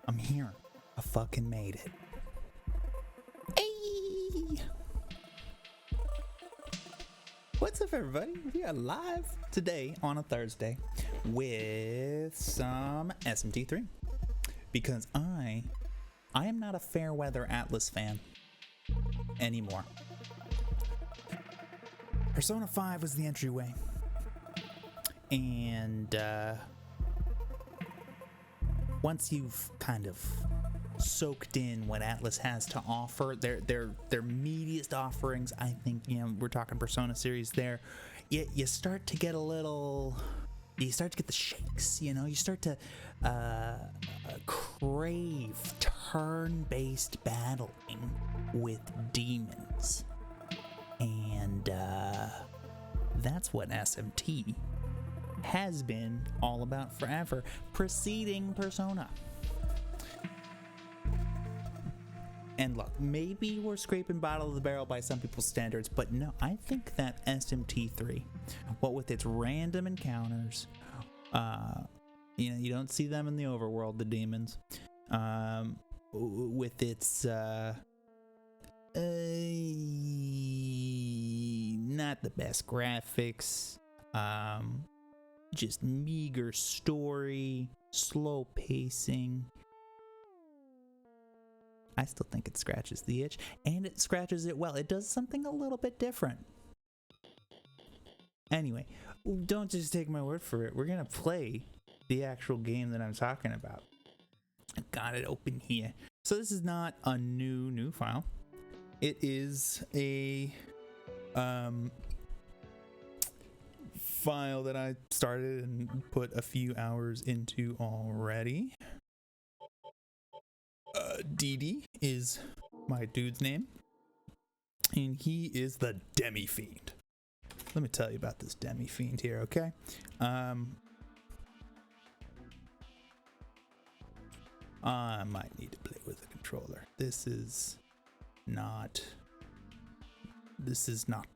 I'm here. I fucking made it. Hey! What's up, everybody? We are live today on a Thursday with some SMT3 because I am not a fair weather Atlas fan anymore. Persona 5 was the entryway, and once you've kind of soaked in what Atlas has to offer, their meatiest offerings, I think, we're talking Persona series there, you start to get a little, you start to get the shakes, you start to crave turn-based battling with demons, and that's what SMT has been all about forever, preceding Persona. And look, maybe we're scraping bottom of the barrel by some people's standards, but no, I think that SMT3, what with its random encounters, you don't see them in the overworld, the demons, with its not the best graphics, just meager story, slow pacing. I still think it scratches the itch, and it scratches it well. It does something a little bit different. Anyway, don't just take my word for it. We're gonna play the actual game that I'm talking about. I got it open here. So this is not a new file. It is a file that I started and put a few hours into already. DD is my dude's name, and he is the Demi Fiend. Let me tell you about this Demi Fiend here, okay? I might need to play with a controller. This is not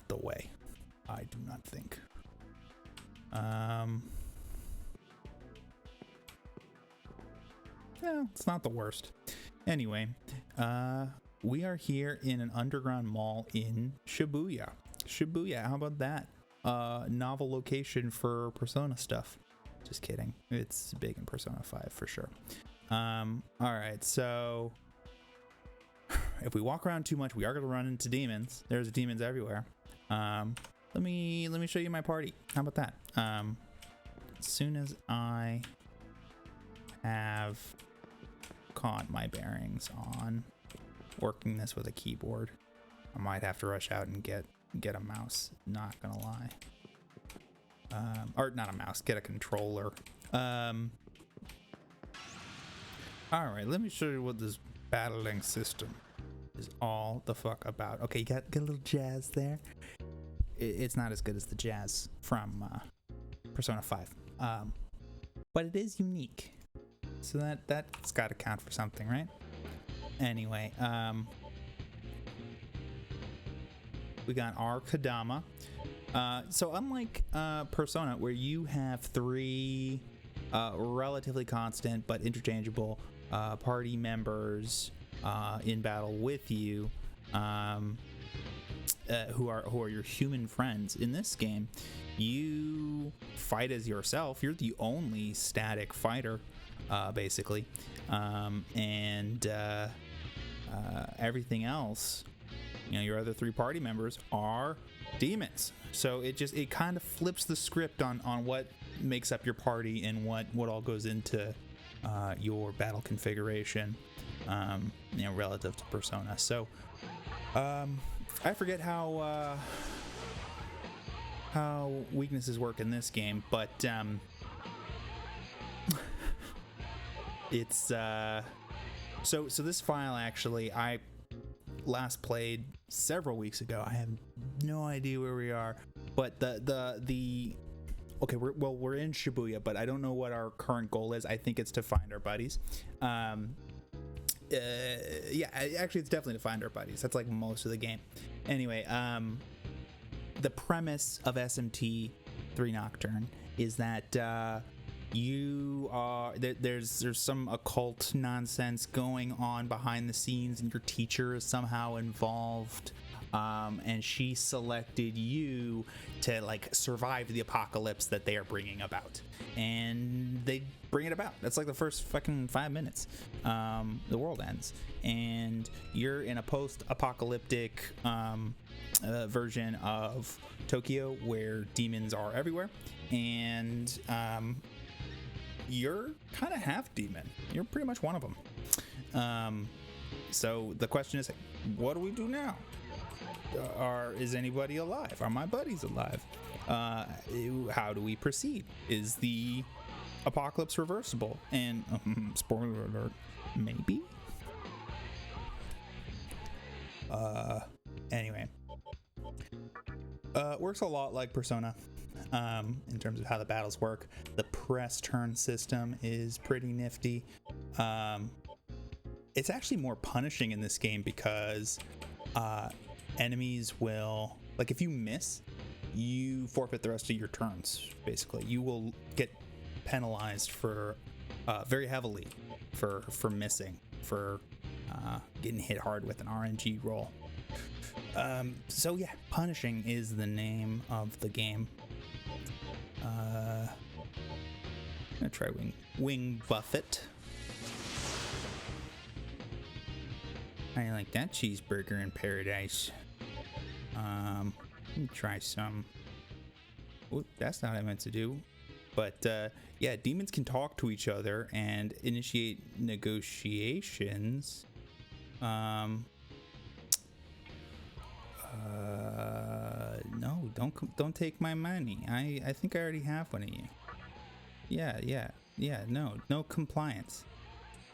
the way. I do not think. Yeah, it's not the worst. Anyway, we are here in an underground mall in Shibuya. Shibuya, how about that? Novel location for Persona stuff. Just kidding. It's big in Persona 5 for sure. Alright, so if we walk around too much, we are gonna run into demons. There's demons everywhere. Let me show you my party. How about that? As soon as I have caught my bearings on working this with a keyboard, I might have to rush out and get a mouse, not gonna lie. Or not a mouse, get a controller. Alright, let me show you what this battling system is all the fuck about. Okay, you got a little jazz there. It's not as good as the jazz from Persona 5. But it is unique. So that's gotta count for something, right? Anyway, we got our Kadama. So unlike Persona, where you have 3 relatively constant but interchangeable party members in battle with you, who are your human friends, in this game, you fight as yourself. You're the only static fighter, basically, and everything else, your other 3 party members are demons. So it kind of flips the script on what makes up your party and what all goes into your battle configuration, relative to Persona. So I forget how weaknesses work in this game, but it's so this file, actually, I last played several weeks ago. I have no idea where we are, but okay, we're in Shibuya, but I don't know what our current goal is. I think it's to find our buddies. Yeah, actually, it's definitely to find our buddies. That's like most of the game. Anyway, the premise of SMT 3 Nocturne is that there's some occult nonsense going on behind the scenes, and your teacher is somehow involved, and she selected you to survive the apocalypse that they are bringing about, and they bring it about. That's like the first fucking 5 minutes. The world ends, and you're in a post-apocalyptic version of Tokyo where demons are everywhere, and you're kind of half demon. You're pretty much one of them. So the question is, what do we do now? Is anybody alive? Are my buddies alive? How do we proceed? Is the apocalypse reversible? And spoiler alert, maybe. Anyway, works a lot like Persona. In terms of how the battles work. The press turn system is pretty nifty. It's actually more punishing in this game because enemies will, if you miss, you forfeit the rest of your turns. Basically, you will get penalized for very heavily for missing, for getting hit hard with an RNG roll. So yeah, punishing is the name of the game. I'm gonna try wing buffet. I like that cheeseburger in paradise. Let me try some. Oh, that's not what I meant to do. But yeah, demons can talk to each other and initiate negotiations. No, don't take my money. I think I already have one of you. Yeah. No compliance.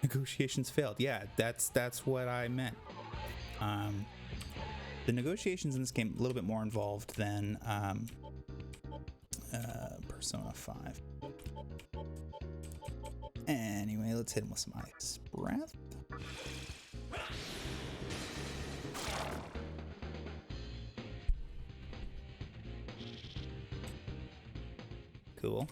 Negotiations failed. Yeah, that's what I meant. The negotiations in this game a little bit more involved than Persona 5. Anyway, let's hit him with some ice breath. Cool.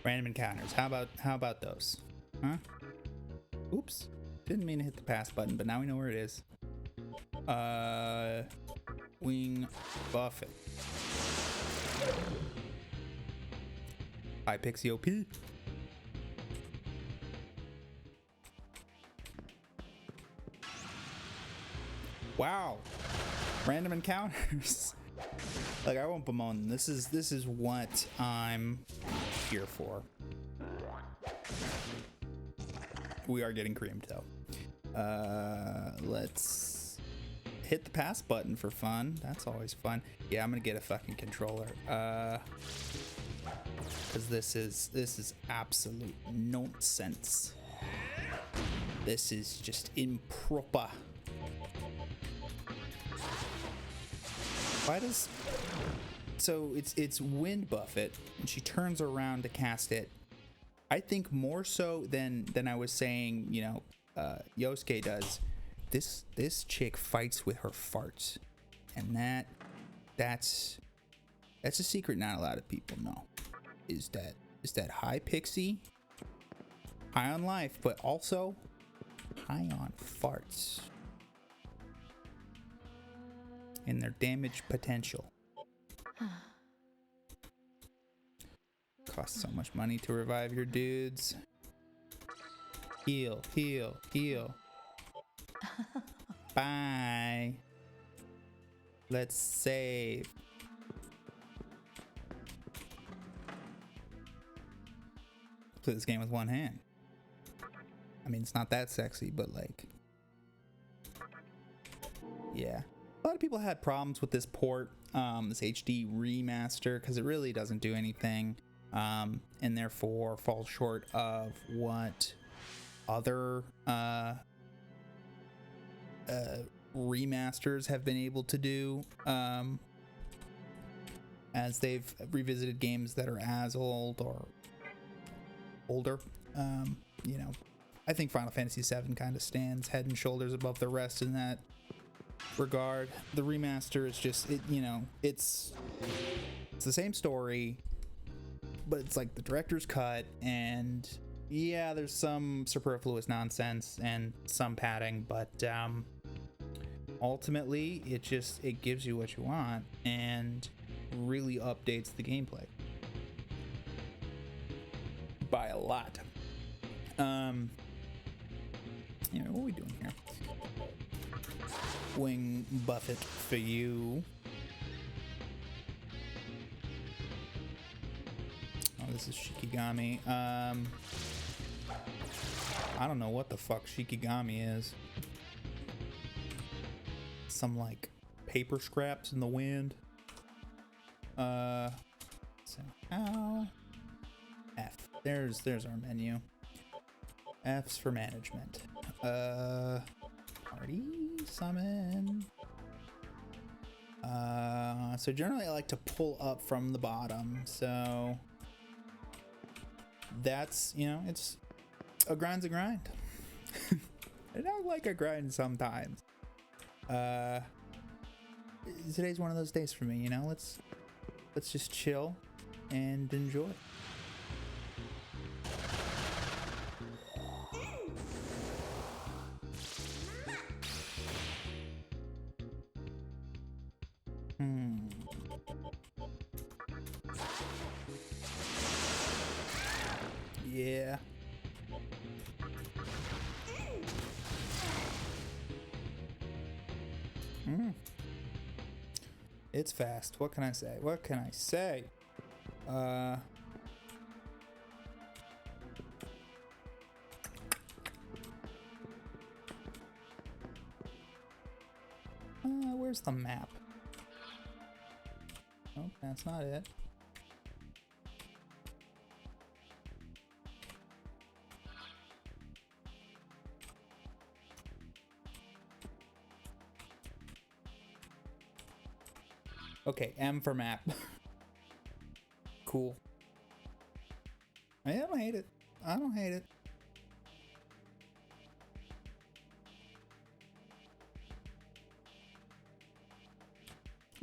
Random encounters. How about those? Huh? Oops. Didn't mean to hit the pass button, but now we know where it is. Wing Buffet. Hi, Pixie OP. Wow. Random encounters. Like, I won't bemoan. This is what I'm here for. We are getting creamed though. Let's hit the pass button for fun. That's always fun. Yeah, I'm gonna get a fucking controller. Because this is absolute nonsense. This is just improper. Why does... So it's Wind Buffet, and she turns around to cast it. I think more so than I was saying, you know, Yosuke does. This chick fights with her farts, and that's a secret not a lot of people know. Is that high Pixie, high on life, but also high on farts and their damage potential. Costs so much money to revive your dudes. Heal. Bye. Let's save. Play this game with one hand. I mean, it's not that sexy, but like, yeah. A lot of people had problems with this port, this HD remaster, because it really doesn't do anything, and therefore falls short of what other remasters have been able to do, as they've revisited games that are as old or older. You know, I think Final Fantasy VII kind of stands head and shoulders above the rest in that regard. The remaster is just, it's the same story, but it's like the director's cut, and yeah, there's some superfluous nonsense and some padding, but ultimately it gives you what you want and really updates the gameplay by a lot. What are we doing here? Wing Buffet for you. Oh, this is Shikigami. I don't know what the fuck Shikigami is. Some like paper scraps in the wind. So how? F. There's our menu. F's for management. Party summon. So generally I like to pull up from the bottom. So that's, it's a grind's a grind. I don't like a grind sometimes. Today's one of those days for me, let's just chill and enjoy. Yeah. It's fast. What can I say? What can I say? Where's the map? Oh, that's not it. Okay, M for map. Cool. I don't hate it. I don't hate it.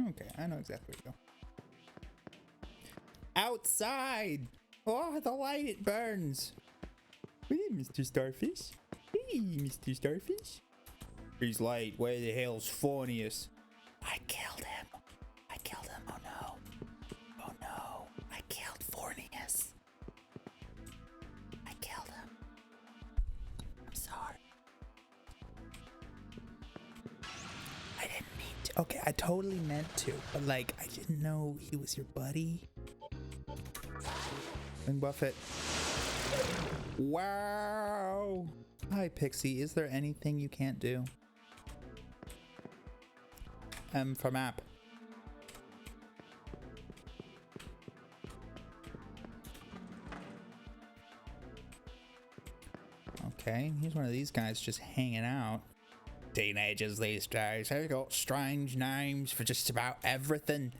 Okay, I know exactly where to go. Outside! Oh, the light, it burns. Hey, Mr. Starfish. Hey, Mr. Starfish. He's light. Where the hell's Phonius? I killed him. I killed him. Oh no. Oh no. I killed Phonius. I killed him. I'm sorry. I didn't mean to. Okay, I totally meant to, but like, I didn't know he was your buddy. And Buffett. Wow. Hi, Pixie. Is there anything you can't do? M for map. Okay, here's one of these guys just hanging out. Teenagers these days, they've got strange names for just about everything.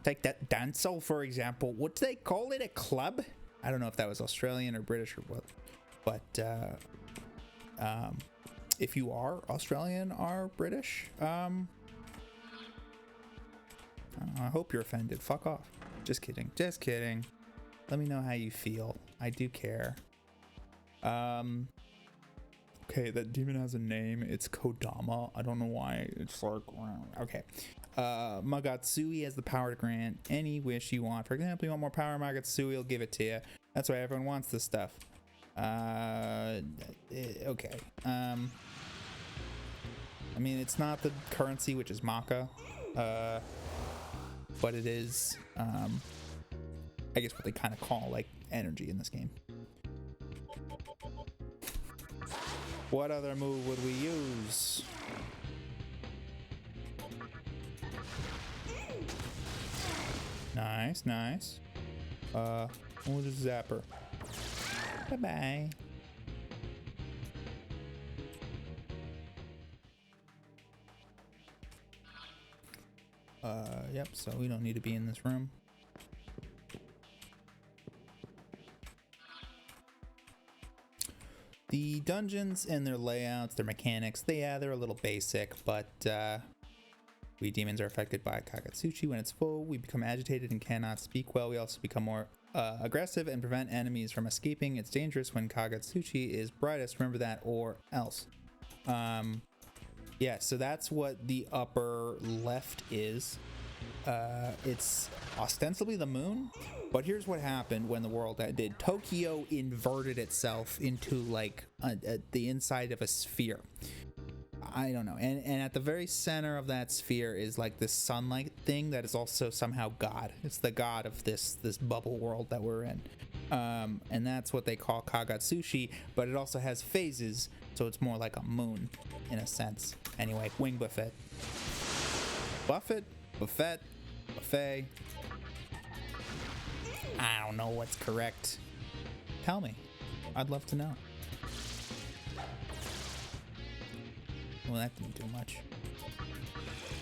Take that Tensei, for example. What do they call it? A club? I don't know if that was Australian or British or what. But if you are Australian or British, I hope you're offended. Fuck off. Just kidding. Just kidding. Let me know how you feel. I do care. Okay, that demon has a name. It's Kodama. I don't know why. It's like, okay. Magatsui has the power to grant any wish you want. For example, you want more power, Magatsui will give it to you. That's why everyone wants this stuff. Okay. I mean, it's not the currency, which is Maka. But it is, I guess what they kind of call, like, energy in this game. What other move would we use? Nice, nice. We'll just zapper. Bye-bye. Yep, so we don't need to be in this room. The dungeons and their layouts, their mechanics, they're a little basic, but we demons are affected by Kagatsuchi when it's full. We become agitated and cannot speak well. We also become more aggressive and prevent enemies from escaping. It's dangerous when Kagatsuchi is brightest. Remember that or else. Yeah, so that's what the upper left is. It's ostensibly the moon, but here's what happened when the world did. Tokyo inverted itself into like the inside of a sphere. I don't know. And at the very center of that sphere is like this sunlight thing that is also somehow God. It's the God of this bubble world that we're in. And that's what they call Kagatsushi, but it also has phases, so it's more like a moon in a sense. Anyway, wing buffet. Buffet? Buffet? Buffet? I don't know what's correct. Tell me. I'd love to know. Well, that didn't do much.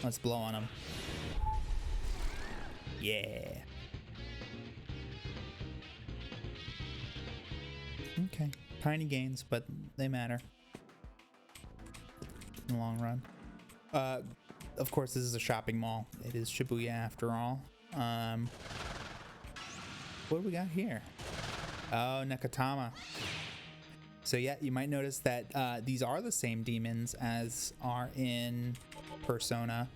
Let's blow on him. Yeah. Okay. Tiny gains, but they matter. In the long run. Of course, this is a shopping mall. It is Shibuya after all. What do we got here? Oh, Nekatama. So yeah, you might notice that these are the same demons as are in Persona.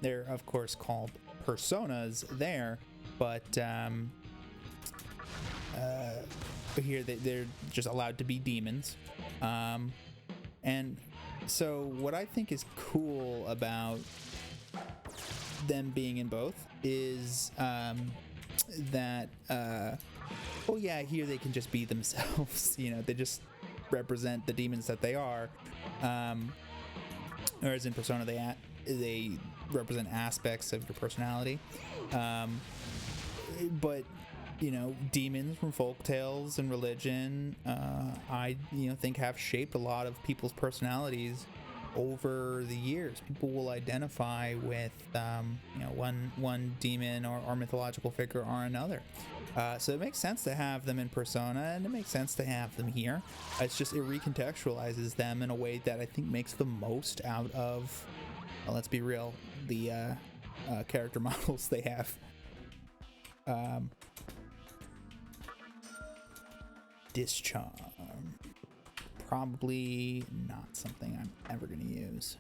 They're of course called personas there, but here they're just allowed to be demons. And so what I think is cool about them being in both is that oh yeah, here they can just be themselves. You know, they just represent the demons that they are. Whereas in Persona they represent aspects of your personality. But you know, demons from folk tales and religion, I think have shaped a lot of people's personalities over the years. People will identify with one demon or mythological figure or another. So it makes sense to have them in Persona, and it makes sense to have them here. It's just, it recontextualizes them in a way that I think makes the most out of, well, let's be real, the character models they have. Discharm. Probably not something I'm ever going to use.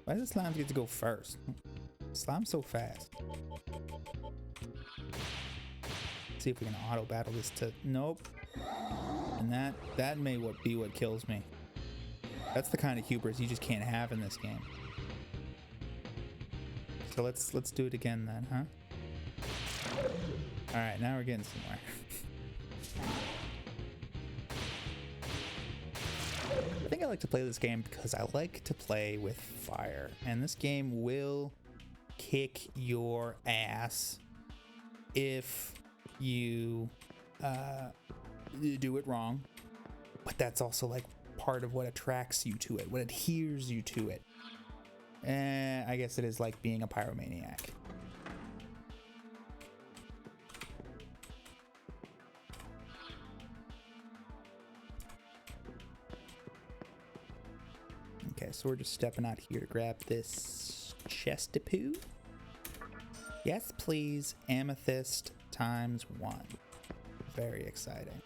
Why does slime get to go first? Slime's so fast. Let's see if we can auto battle this to... Nope. And that may be what kills me. That's the kind of hubris you just can't have in this game. So let's do it again then, huh? All right, now we're getting somewhere. I think I like to play this game because I like to play with fire, and this game will kick your ass if you do it wrong. But that's also like part of what attracts you to it, what adheres you to it. I guess it is like being a pyromaniac. Okay, so we're just stepping out here to grab this chestapoo. Yes, please. Amethyst ×1. Very exciting.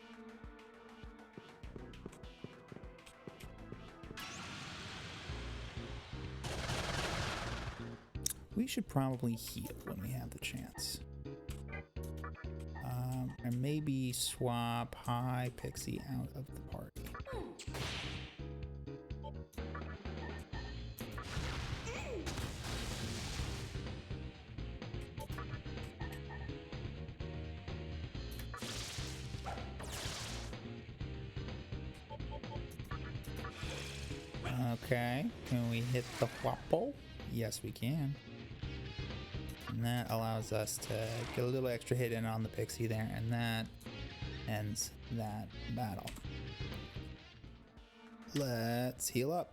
We should probably heal when we have the chance. And maybe swap High Pixie out of the party. Okay, can we hit the whopple? Yes, we can. And that allows us to get a little extra hit in on the Pixie there, and that ends that battle. Let's heal up.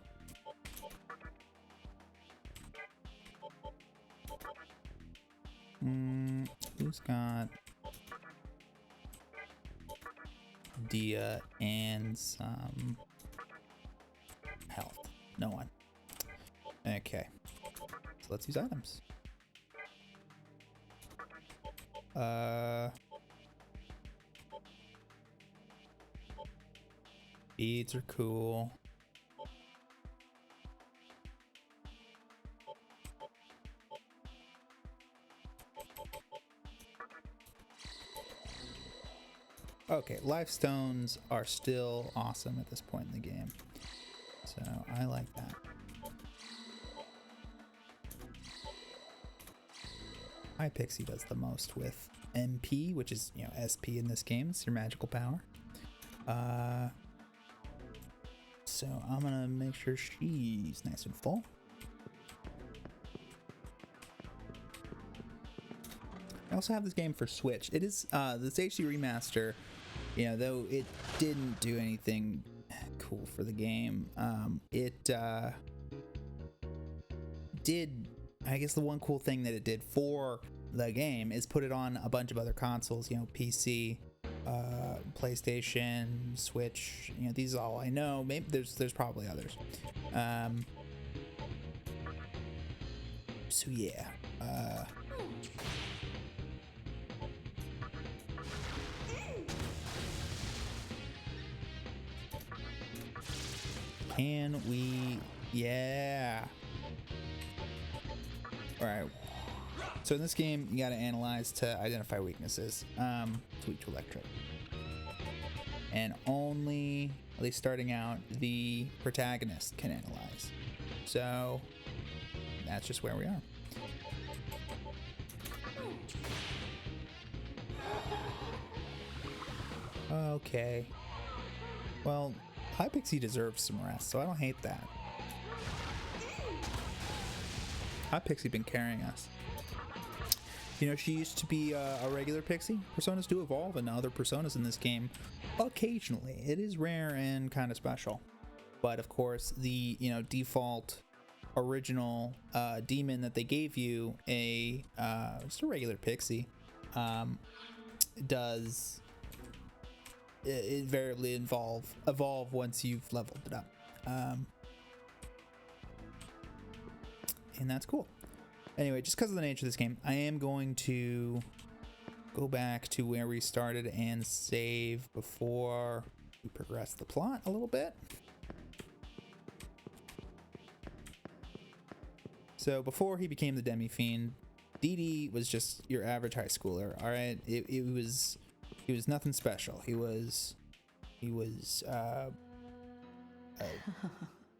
Who's got Dia and some health? No one. Okay. So let's use items. Beads are cool. Okay, life stones are still awesome at this point in the game. So I like that. High Pixie does the most with MP, which is, SP in this game. It's your magical power. So I'm gonna make sure she's nice and full. I also have this game for Switch. It is this HD remaster, though it didn't do anything cool for the game. It did, I guess the one cool thing that it did for the game is put it on a bunch of other consoles, PC, PlayStation, Switch. These are all I know. Maybe there's probably others. So yeah. Can we? Yeah. All right. So in this game, you got to analyze to identify weaknesses. It's weak to electric. And only, at least starting out, the protagonist can analyze. So that's just where we are. Okay. Well, High Pixie deserves some rest, so I don't hate that. High Pixie been carrying us. You know, she used to be a regular Pixie. Personas do evolve into other personas in this game occasionally. It is rare and kind of special. But of course, the, you know, default original demon that they gave you, just a regular Pixie, does invariably evolve once you've leveled it up. And that's cool. Anyway, just because of the nature of this game, I am going to go back to where we started and save before we progress the plot a little bit. So before he became the Demi-Fiend, Dee was just your average high schooler. All right, he was nothing special. He was a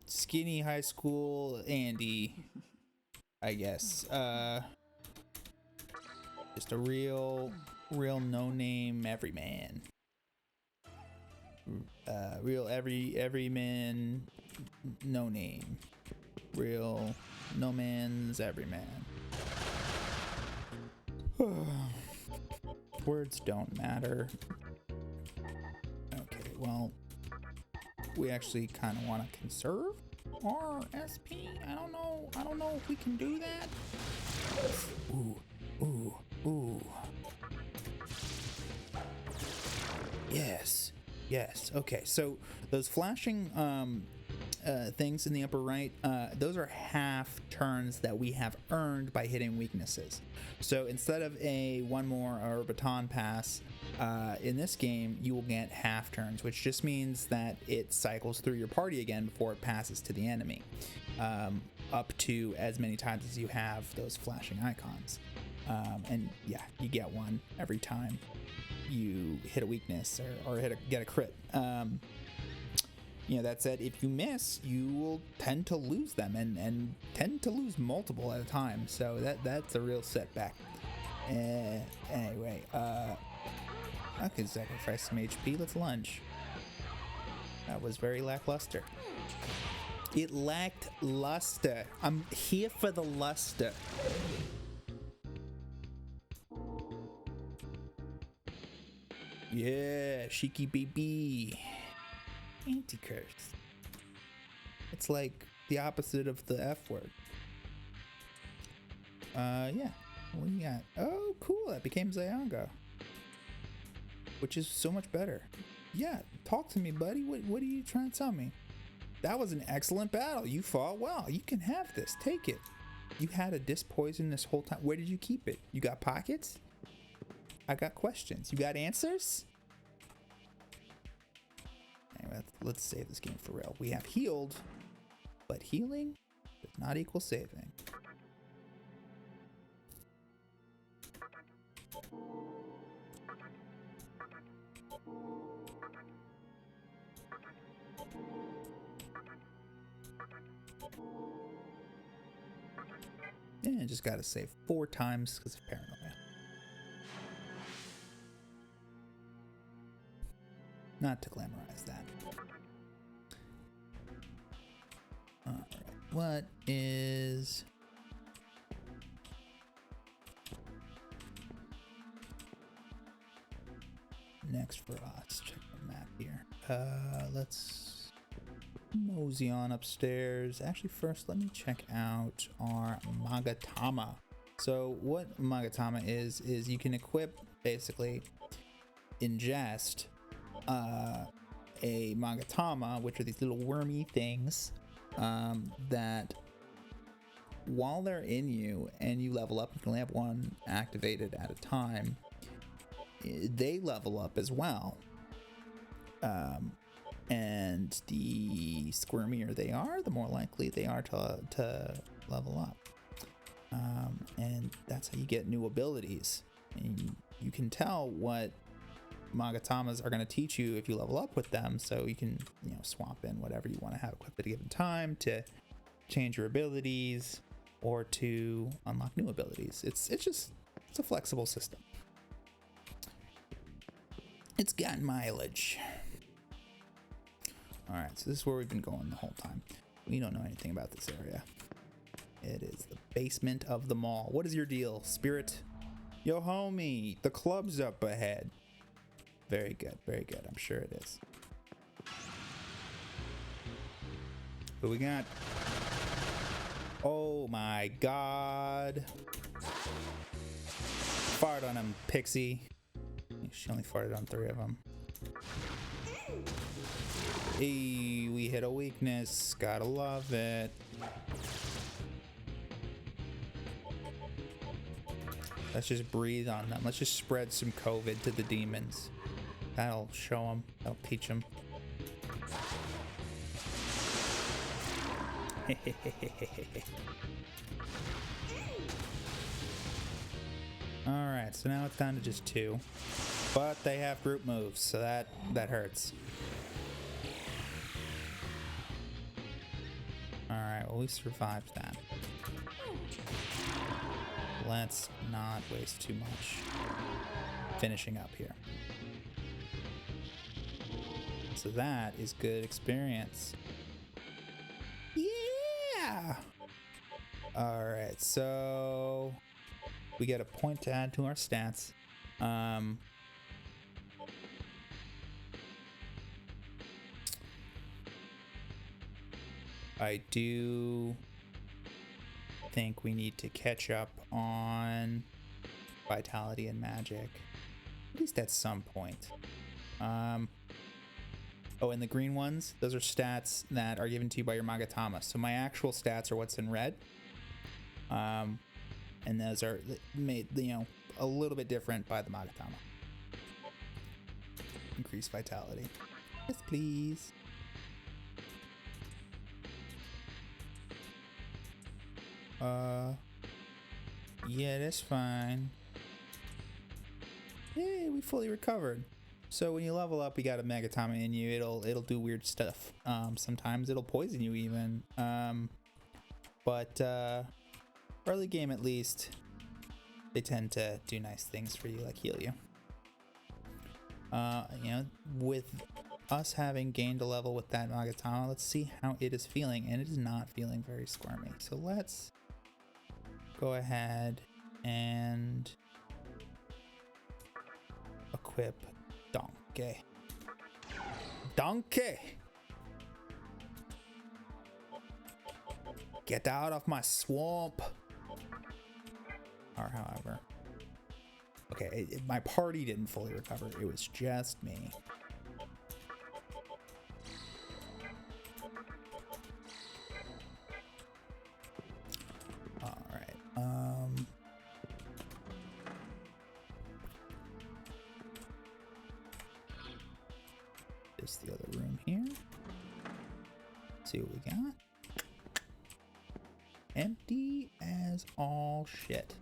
skinny high school Andy, I guess. Just a real no-name everyman. Real everyman, no name. Real no man's everyman. Words don't matter. Okay, well, we actually kind of want to conserve our SP. I don't know if we can do that. Ooh. Yes. Okay, so those flashing things in the upper right, those are half turns that we have earned by hitting weaknesses. So instead of a one more or a baton pass, in this game you will get half turns, which just means that it cycles through your party again before it passes to the enemy, up to as many times as you have those flashing icons. And yeah, you get one every time you hit a weakness or get a crit. You know, that said, if you miss, you will tend to lose them and tend to lose multiple at a time. So that's a real setback. Anyway, I could sacrifice some HP. Let's lunge. That was very lackluster. It lacked luster. I'm here for the luster. Yeah, Shiki baby. Anti-curse. It's like the opposite of the F word. Yeah. What do you got? Oh, cool. That became Zayanga. Which is so much better. Yeah, talk to me, buddy. What are you trying to tell me? That was an excellent battle. You fought well. You can have this. Take it. You had a disc poison this whole time. Where did you keep it? You got pockets? I got questions. You got answers? Anyway, let's save this game for real. We have healed, but healing does not equal saving. And just gotta save 4 times because of paranoia. Not to glamorize that. Alright, what is... next for us? Check the map here. Let's mosey on upstairs. Actually, first, let me check out our Magatama. So what Magatama is you can equip, basically, ingest a Magatama, which are these little wormy things that while they're in you and you level up, you can only have one activated at a time, they level up as well. And the squirmier they are, the more likely they are to level up. that's how you get new abilities. And you can tell what Magatamas are going to teach you if you level up with them, so you can, you know, swap in whatever you want to have equipped at a given time to change your abilities or to unlock new abilities. It's a flexible system. It's got mileage. All right, so this is where we've been going the whole time. We don't know anything about this area. It is the basement of the mall. What is your deal, Spirit? Yo, homie, the club's up ahead. Very good, very good. I'm sure it is. Who we got? Oh my God. Fart on him, Pixie. She only farted on 3 of them. Hey, we hit a weakness. Gotta love it. Let's just breathe on them. Let's just spread some COVID to the demons. That'll show them. That'll teach them. Alright, so now it's down to just 2. But they have group moves, so that hurts. Alright, well, we survived that. Let's not waste too much finishing up here. So that is good experience. Yeah! Alright, so we get a point to add to our stats. I do think we need to catch up on vitality and magic, at least at some point. Oh, and the green ones, those are stats that are given to you by your Magatama. So my actual stats are what's in red. And those are made, you know, a little bit different by the Magatama. Increase vitality. Yes, please. Yeah, that's fine. Yay, we fully recovered. So when you level up, you got a Megatama in you. It'll do weird stuff. Sometimes it'll poison you even. But early game at least, they tend to do nice things for you, like heal you. You know, with us having gained a level with that Magatama, let's see how it is feeling, and it is not feeling very squirmy. So let's go ahead and equip Donkey. Donkey! Get out of my swamp! Or however. Okay, my party didn't fully recover. It was just me. This is the other room here. Let's see what we got. Empty as all shit.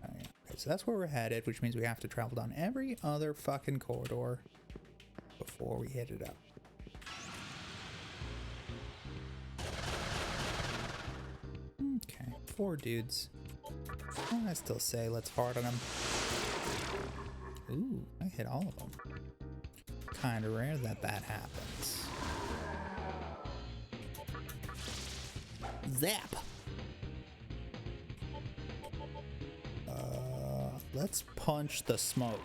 Okay, so that's where we're headed, which means we have to travel down every other fucking corridor before we hit it up. Okay, 4 dudes. I still say let's fart on them. Ooh, I hit all of them. Kinda rare that happens. Zap! Let's punch the smoke.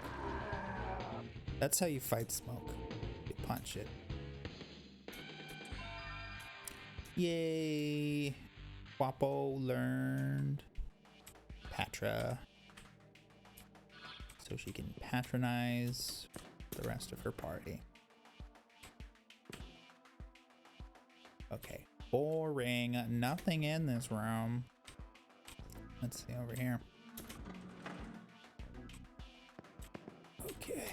That's how you fight smoke. You punch it. Yay! Wapo learned Patra, so she can patronize the rest of her party. Okay, boring. Nothing in this room. Let's see over here. Okay.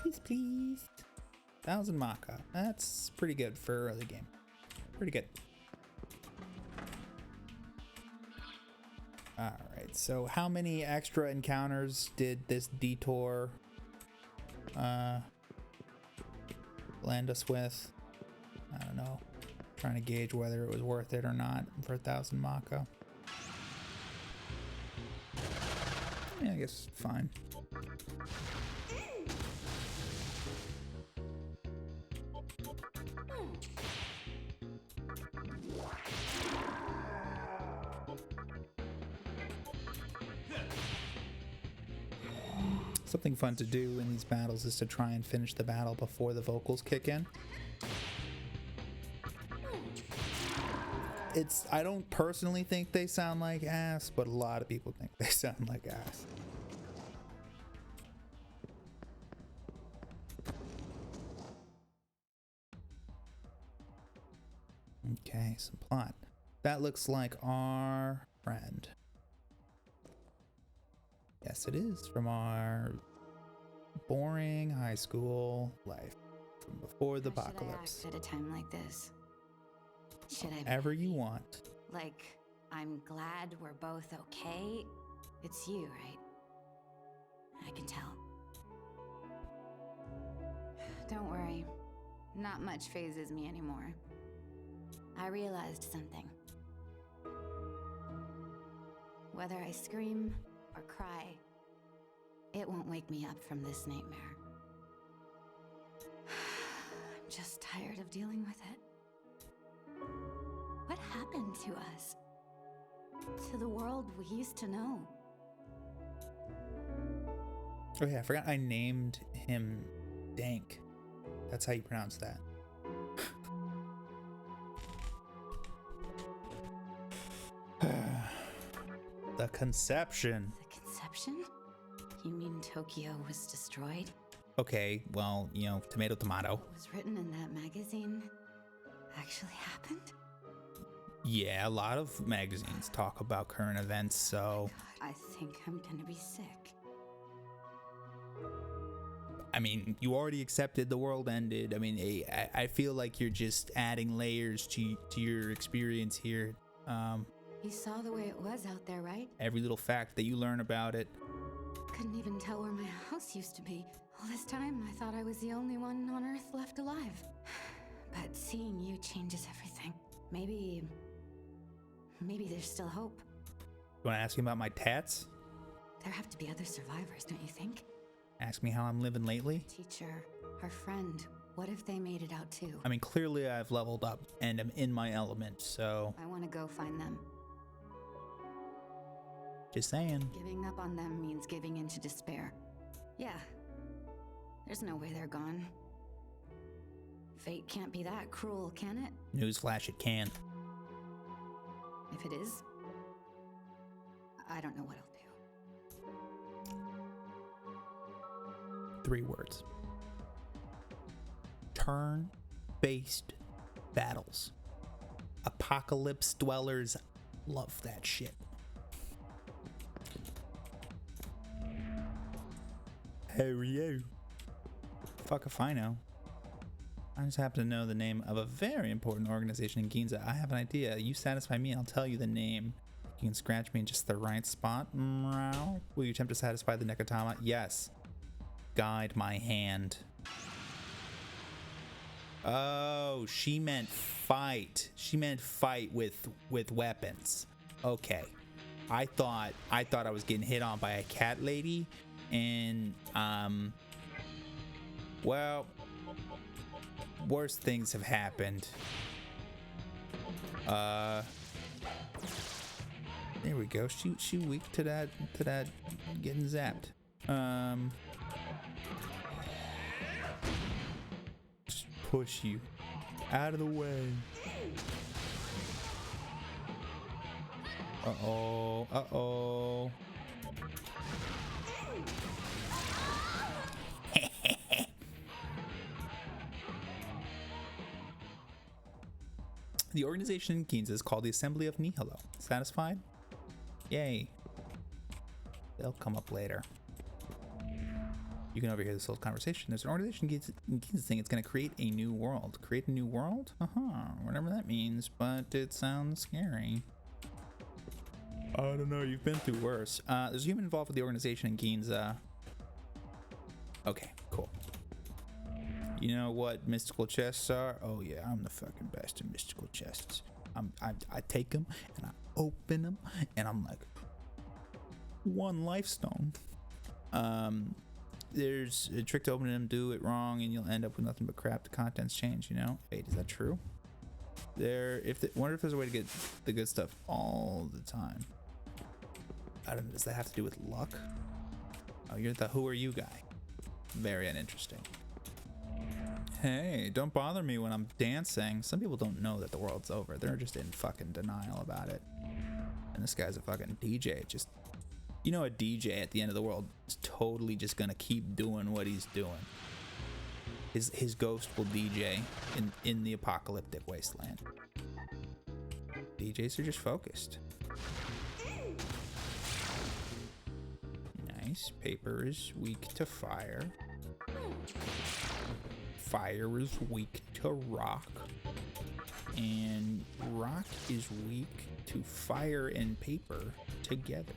Please, please. 1,000 Maka. That's pretty good for early game. Pretty good. Alright, so how many extra encounters did this detour land us with? I don't know. Trying to gauge whether it was worth it or not for 1,000 Maka. Yeah, I guess fine. Something fun to do in these battles is to try and finish the battle before the vocals kick in. I don't personally think they sound like ass, but a lot of people think they sound like ass. Okay, some plot. That looks like our friend. Yes, it is, from our boring high school life from before the apocalypse. Should I act at a time like this? Should I? Whatever you want. Like, I'm glad we're both okay. It's you, right? I can tell. Don't worry. Not much phases me anymore. I realized something. Whether I scream or cry, it won't wake me up from this nightmare. I'm just tired of dealing with it. What happened to us? To the world we used to know? Oh yeah, I forgot I named him Dank. That's how you pronounce that. The conception. The conception? You mean Tokyo was destroyed? Okay, well, you know, tomato, tomato. What was written in that magazine actually happened? Yeah, a lot of magazines talk about current events, so... God, I think I'm gonna be sick. I mean, you already accepted the world ended. I mean, I feel like you're just adding layers to your experience here. You saw the way it was out there, right? Every little fact that you learn about it. Couldn't even tell where my house used to be. All this time, I thought I was the only one on Earth left alive. But seeing you changes everything. Maybe there's still hope. You want to ask me about my tats? There have to be other survivors, don't you think? Ask me how I'm living lately? Teacher, our friend, what if they made it out too? I mean, clearly I've leveled up and am in my element, so... I want to go find them. Just saying. Giving up on them means giving in to despair. Yeah. There's no way they're gone. Fate can't be that cruel, can it? Newsflash, it can. If it is, I don't know what I'll do. 3 words. Turn-based battles. Apocalypse dwellers love that shit. How are you? Fuck if I know. I just happen to know the name of a very important organization in Ginza. I have an idea. You satisfy me, I'll tell you the name. You can scratch me in just the right spot. Will you attempt to satisfy the Nekatama? Yes. Guide my hand. Oh, she meant fight. She meant fight with weapons. Okay. I thought I was getting hit on by a cat lady, and well, worse things have happened. There we go. She weak to that getting zapped. Just push you out of the way. Uh-oh. Uh-oh. The organization in Ginza is called the Assembly of Nihilo. Satisfied? Yay. They'll come up later. You can overhear this whole conversation. There's an organization saying it's going to create a new world. Create a new world? Whatever that means, but it sounds scary. I don't know, you've been through worse. There's a human involved with the organization in Ginza. Okay, cool. You know what mystical chests are? Oh yeah, I'm the fucking best in mystical chests. I take them and I open them and I'm like, one life stone. There's a trick to opening them, do it wrong and you'll end up with nothing but crap. The contents change, you know? Wait, is that true? Wonder if there's a way to get the good stuff all the time. I don't know, does that have to do with luck? Oh, you're the who are you guy. Very uninteresting. Hey, don't bother me when I'm dancing. Some people don't know that the world's over. They're just in fucking denial about it. And this guy's a fucking DJ. Just, you know, a DJ at the end of the world is totally just gonna keep doing what he's doing. His ghost will DJ in the apocalyptic wasteland. DJs are just focused. Nice. Paper is weak to fire. Fire is weak to rock. And rock is weak to fire and paper together.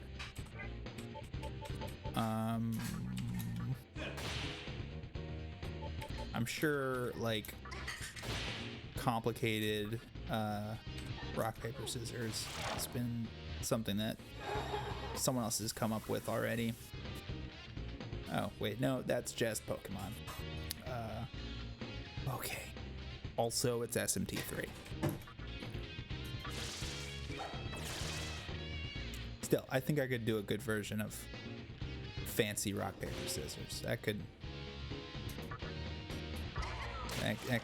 I'm sure, like, complicated rock, paper, scissors has been something that someone else has come up with already. Oh, wait, no, that's just Pokemon. Okay. Also, it's SMT3. Still, I think I could do a good version of fancy rock, paper, scissors. That could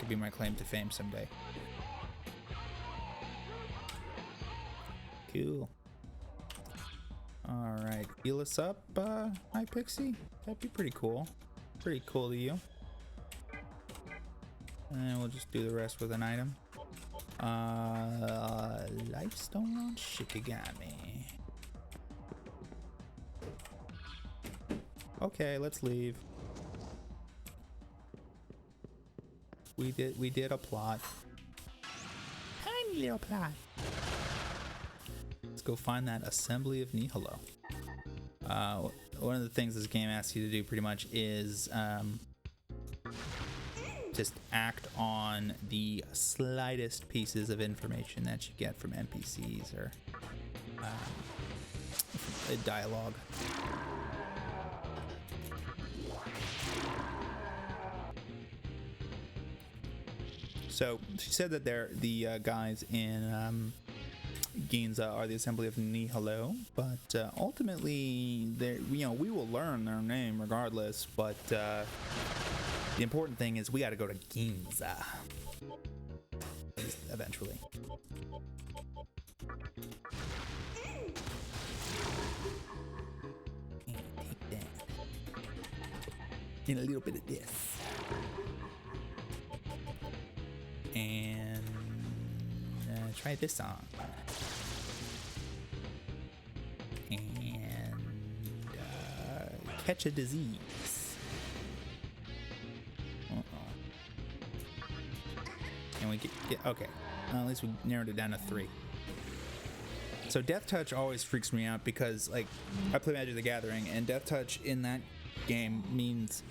be my claim to fame someday. Cool. Alright, heal us up, hi Pixie. That'd be pretty cool. Pretty cool to you. And we'll just do the rest with an item. Lifestone on Shikigami. Okay, let's leave. We did a plot. Tiny little plot. Let's go find that assembly of Nihilo. One of the things this game asks you to do pretty much is just act on the slightest pieces of information that you get from NPCs or a dialogue. So she said that the guys in Ginza are the assembly of Nihilo, but ultimately, we will learn their name regardless. But the important thing is we got to go to Ginza eventually. Take that. And a little bit of this. And try this on. And catch a disease. And we get okay. At least we narrowed it down to 3. So Death Touch always freaks me out because, like, I play Magic the Gathering, and Death Touch in that game means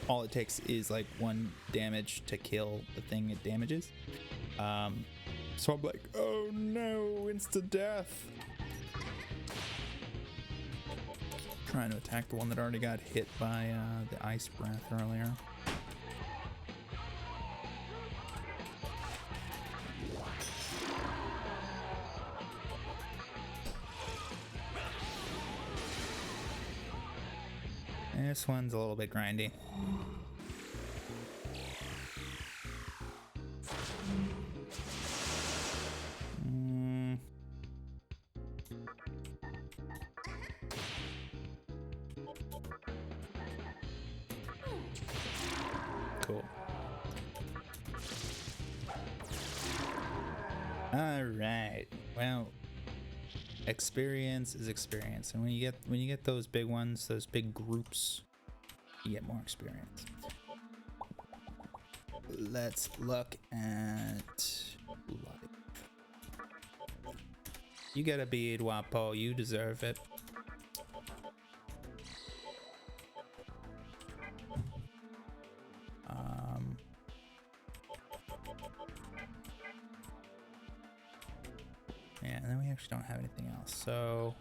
all it takes is like 1 damage to kill the thing it damages. So I'm like, oh no, insta death. Trying to attack the one that already got hit by the ice breath earlier. This one's a little bit grindy. Cool. All right. Well, experience is experience, and when you get those big ones, those big groups, You get more experience. Let's look at life. You got a beard, Wapo. You deserve it. Yeah, and then we actually don't have anything else. So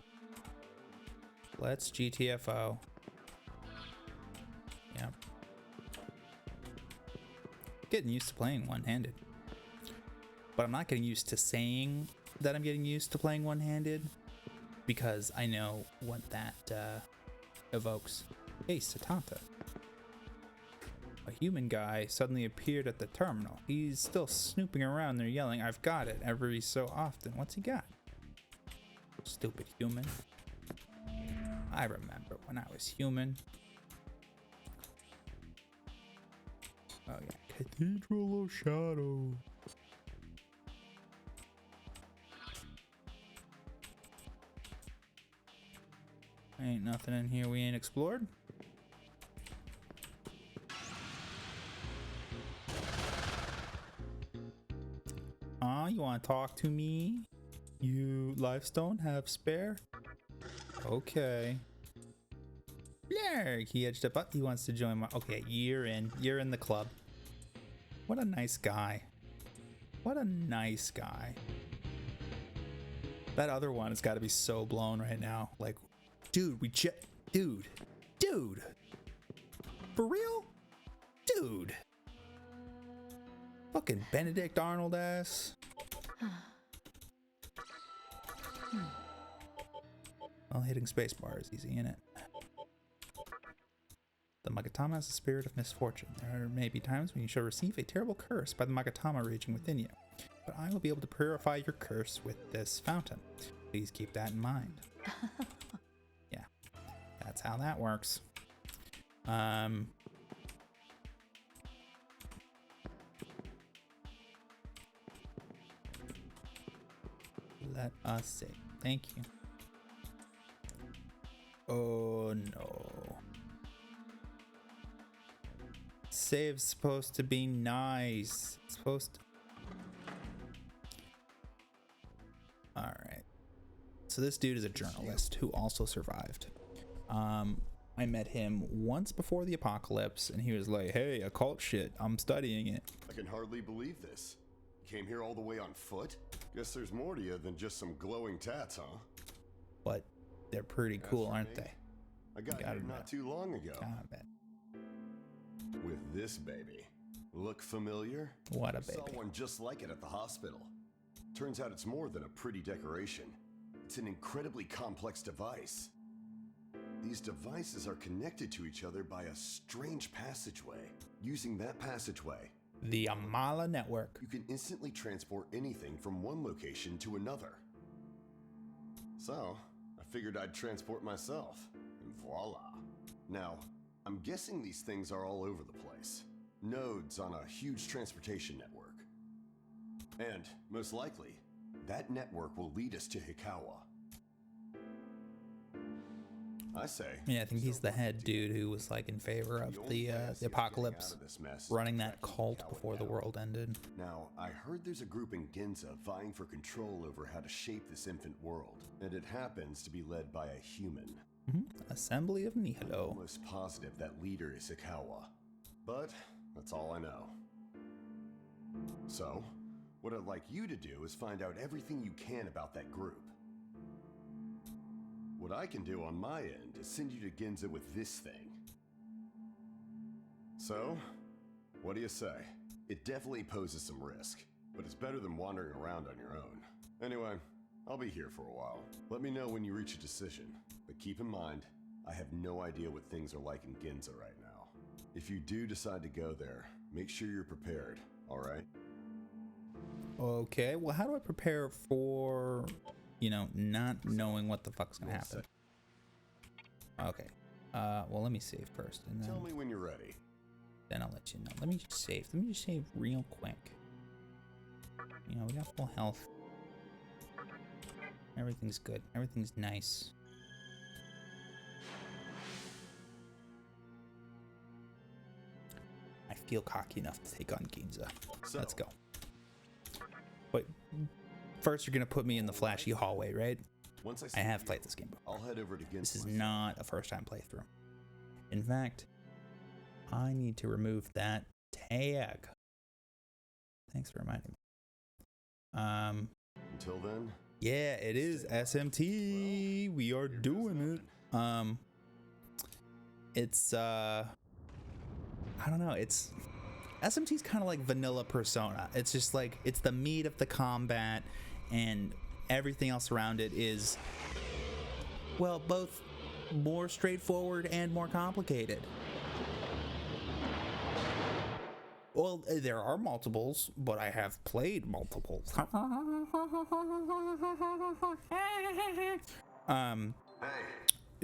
let's GTFO. Yep. Getting used to playing one-handed. But I'm not getting used to saying that I'm getting used to playing one-handed because I know what that evokes. Hey, Satanta. A human guy suddenly appeared at the terminal. He's still snooping around there yelling, "I've got it," every so often. What's he got? Stupid human. I remember when I was human. Oh yeah, Cathedral of Shadow. Ain't nothing in here we ain't explored. You want to talk to me? You Lifestone have spare? Okay. Yeah, he edged up. He wants to join my. Okay, you're in. You're in the club. What a nice guy. What a nice guy. That other one has got to be so blown right now. Like, dude, dude, for real, dude. Fucking Benedict Arnold ass. Well, hitting spacebar is easy, innit? The Magatama has a spirit of misfortune. There may be times when you shall receive a terrible curse by the Magatama raging within you, but I will be able to purify your curse with this fountain. Please keep that in mind. Yeah, that's how that works. Let us see. Thank you. Oh no. Save's supposed to be nice. It's supposed to... Alright. So this dude is a journalist who also survived. I met him once before the apocalypse and he was like, "Hey, occult shit, I'm studying it." I can hardly believe this. Came here all the way on foot? Guess there's more to you than just some glowing tats, huh? But they're pretty cool, aren't they? I got here not too long ago. I bet. With this baby. Look familiar? What a baby. Saw one just like it at the hospital. Turns out it's more than a pretty decoration. It's an incredibly complex device. These devices are connected to each other by a strange passageway. Using that passageway, the Amala network, you can instantly transport anything from one location to another. So, I figured I'd transport myself, and voila. Now, I'm guessing these things are all over the place. Nodes on a huge transportation network. And, most likely, that network will lead us to Hikawa. I say. Yeah, I think he's the head dude who was like in favor of the apocalypse, running that cult before the world ended. Now, I heard there's a group in Ginza vying for control over how to shape this infant world, and it happens to be led by a human. Assembly of Nihilo. I'm almost positive that leader is Hikawa, but that's all I know. So, what I'd like you to do is find out everything you can about that group. What I can do on my end is send you to Ginza with this thing. So, what do you say? It definitely poses some risk, but it's better than wandering around on your own. Anyway, I'll be here for a while. Let me know when you reach a decision, but keep in mind, I have no idea what things are like in Ginza right now. If you do decide to go there, make sure you're prepared, alright? Okay, well, how do I prepare for, you know, not knowing what the fuck's gonna happen? Okay, well, let me save first, and then... Tell me when you're ready. Then I'll let you know. Let me just save real quick. You know, we got full health. Everything's good. Everything's nice. feel cocky enough to take on Ginza. So, Let's go. But first, you're gonna put me in the flashy hallway, right? once I have played this game before. I'll head over to This is Ginza. not a first-time playthrough. In fact, I need to remove that tag. Thanks for reminding me. Until then, Yeah, it is SMT. We are doing it. It's I don't know. It's SMT's kind of like vanilla Persona. It's just like it's the meat of the combat, and everything else around it is, well, both more straightforward and more complicated. Well, there are multiples, but I have played multiples.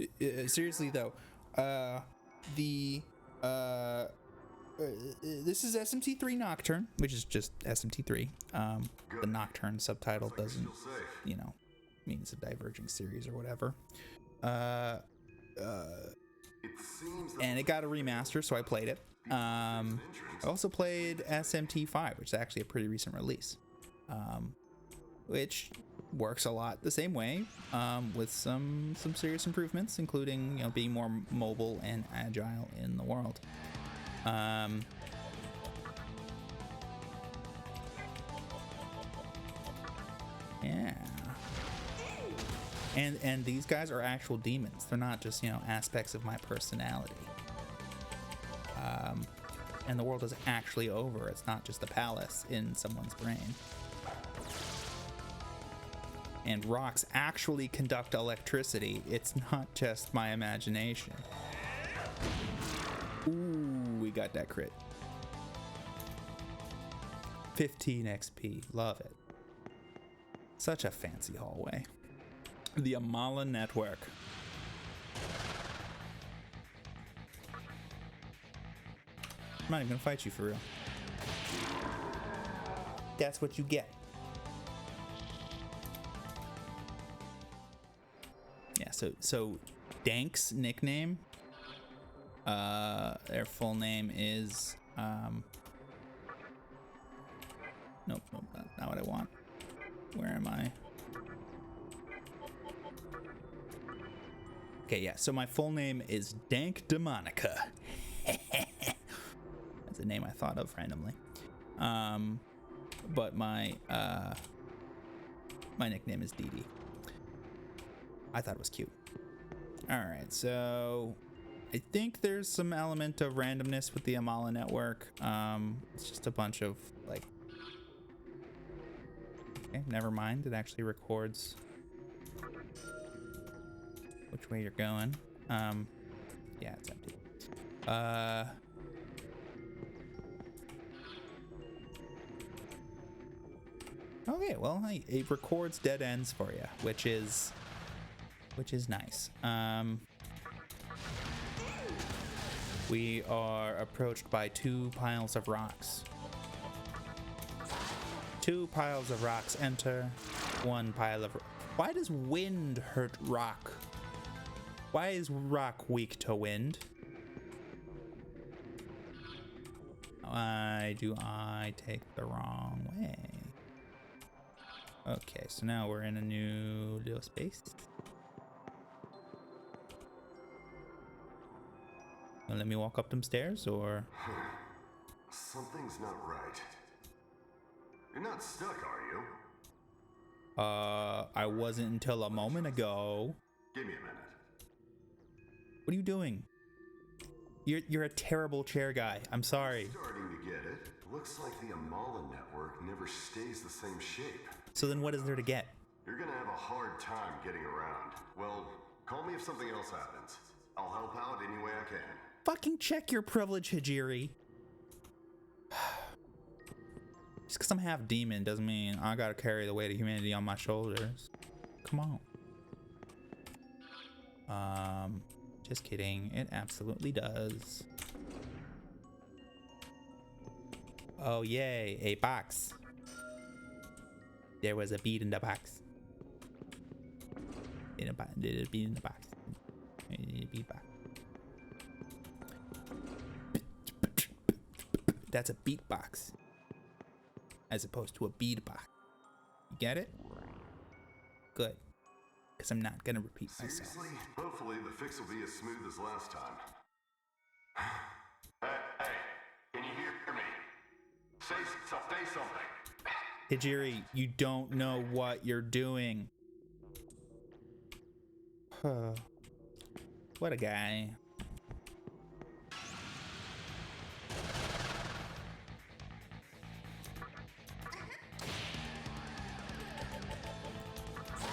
hey, Seriously though, this is SMT3 Nocturne, which is just SMT3. The Nocturne subtitle doesn't, feel safe. you know, mean it's a diverging series or whatever. It seems that And it got a remaster, so I played it. I also played SMT5, which is actually a pretty recent release, which works a lot the same way, with some serious improvements, including, you know, being more mobile and agile in the world. Yeah. And these guys are actual demons. They're not just, you know, aspects of my personality. And the world is actually over. It's not just a palace in someone's brain. And rocks actually conduct electricity. It's not just my imagination. Ooh, we got that crit. 15 XP. Love it. Such a fancy hallway. The Amala Network. I'm not even gonna fight you for real. That's what you get. Yeah, so Dank's nickname, their full name is nope, not what I want. Where am I? Okay, yeah, so my full name is Dank Demonica. That's a name I thought of randomly. But my nickname is Dee Dee. I thought it was cute. Alright, so I think there's some element of randomness with the Amala network. It's just a bunch of, like... Okay, never mind. It actually records which way you're going. Yeah, it's empty. Okay, well, it records dead ends for you, which is nice. We are approached by 2 piles of rocks. 2 piles of rocks enter. 1 pile of... Why does wind hurt rock? Why is rock weak to wind? Why do I take the wrong way? Okay, so now we're in a new little space. Well, let me walk up them stairs, or... something's not right. You're not stuck, are you? I wasn't until a moment ago. Give me a minute. What are you doing? You're a terrible chair guy. I'm sorry. Starting to get it. Looks like the Amala network never stays the same shape. So then what is there to get? You're gonna have a hard time getting around. Well, call me if something else happens. I'll help out any way I can. Fucking check your privilege, Hijiri. Just because I'm half demon doesn't mean I gotta carry the weight of humanity on my shoulders. Come on. Just kidding. It absolutely does. Oh, yay. A box. There was a bead in the box. Did a bead in the box. Need a bead box. That's a beatbox. As opposed to a beadbox. You get it? Good. Because I'm not gonna repeat myself. Seriously? Hopefully the fix will be as smooth as last time. Hey, can you hear me? Say something. Hijiri, you don't know what you're doing. What a guy.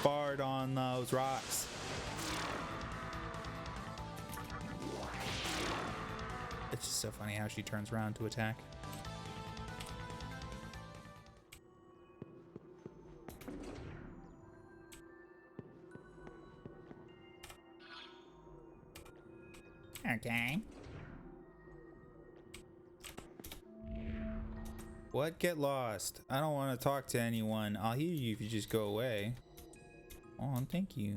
Fart on those rocks. It's just so funny how she turns around to attack. Okay. What? Get lost. I don't want to talk to anyone. I'll hear you if you just go away. Oh, thank you.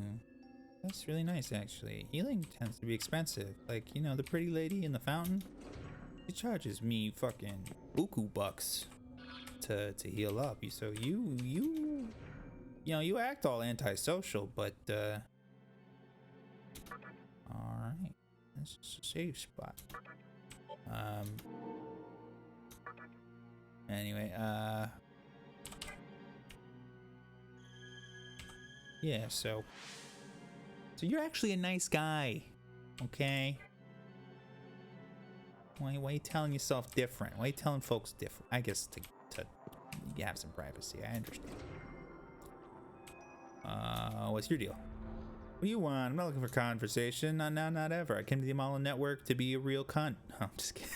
That's really nice, actually. Healing tends to be expensive. Like, you know, the pretty lady in the fountain? She charges me fucking buku bucks to heal up. So you know, you act all antisocial, but, alright. This is a safe spot. Anyway, yeah, so you're actually a nice guy, okay? Why are you telling yourself different? Why are you telling folks different? I guess to have some privacy, I understand. What's your deal? What do you want? I'm not looking for conversation. Not now, not ever. I came to the Amala Network to be a real cunt. I'm just kidding.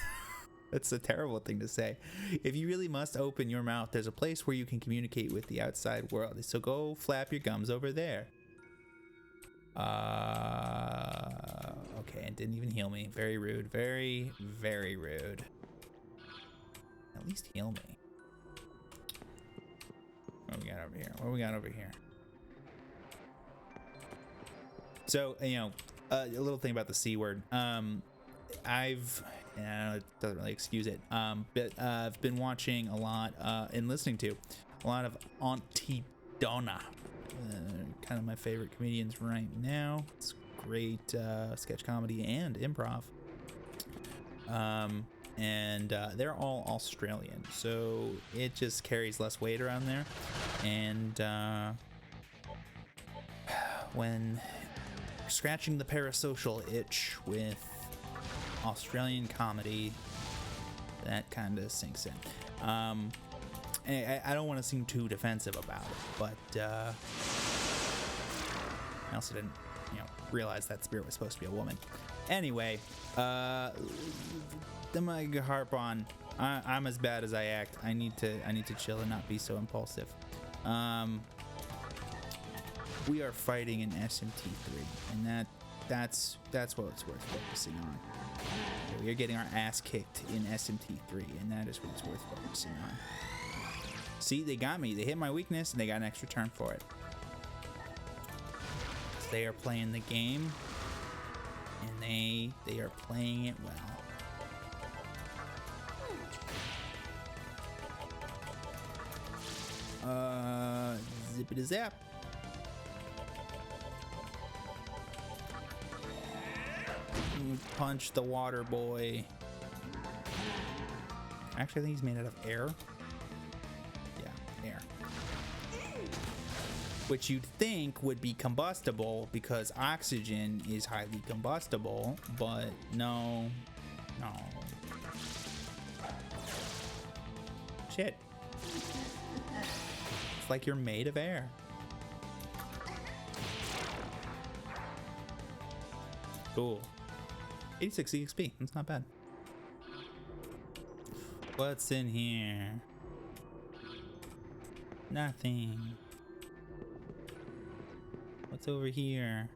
That's a terrible thing to say. If you really must open your mouth, there's a place where you can communicate with the outside world. So go flap your gums over there. Okay, and didn't even heal me. Very rude. Very, very rude. At least heal me. What do we got over here? What do we got over here? So, you know, a little thing about the C word. It doesn't really excuse it, but I've been watching a lot and listening to a lot of Auntie Donna, kind of my favorite comedians right now. It's great sketch comedy and improv, and they're all Australian, so it just carries less weight around there. And when you're scratching the parasocial itch with Australian comedy, that kind of sinks in. I don't want to seem too defensive about it, but I also didn't, you know, realize that Spirit was supposed to be a woman. Anyway, I'm gonna harp on. I'm as bad as I act. I need to chill and not be so impulsive. We are fighting in SMT3, and that's what it's worth focusing on. We are getting our ass kicked in SMT3, and that is what it's worth focusing on. See, they got me. They hit my weakness, and they got an extra turn for it. They are playing the game, and they are playing it well. Zippity zap. Punch the water boy. Actually, I think he's made out of air. Yeah, air. Which you'd think would be combustible because oxygen is highly combustible, but no. Shit. It's like you're made of air. Cool. 86 EXP, that's not bad. What's in here? Nothing. What's over here?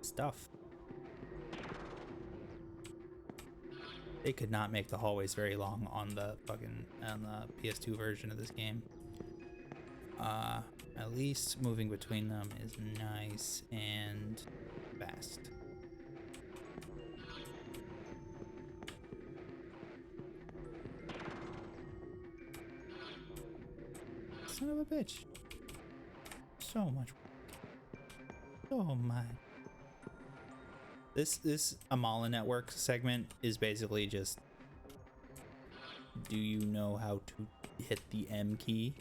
Stuff. They could not make the hallways very long on the PS2 version of this game. At least moving between them is nice and fast. son of a bitch. So much. So much. This Amala Network segment is basically just, do you know how to hit the M key?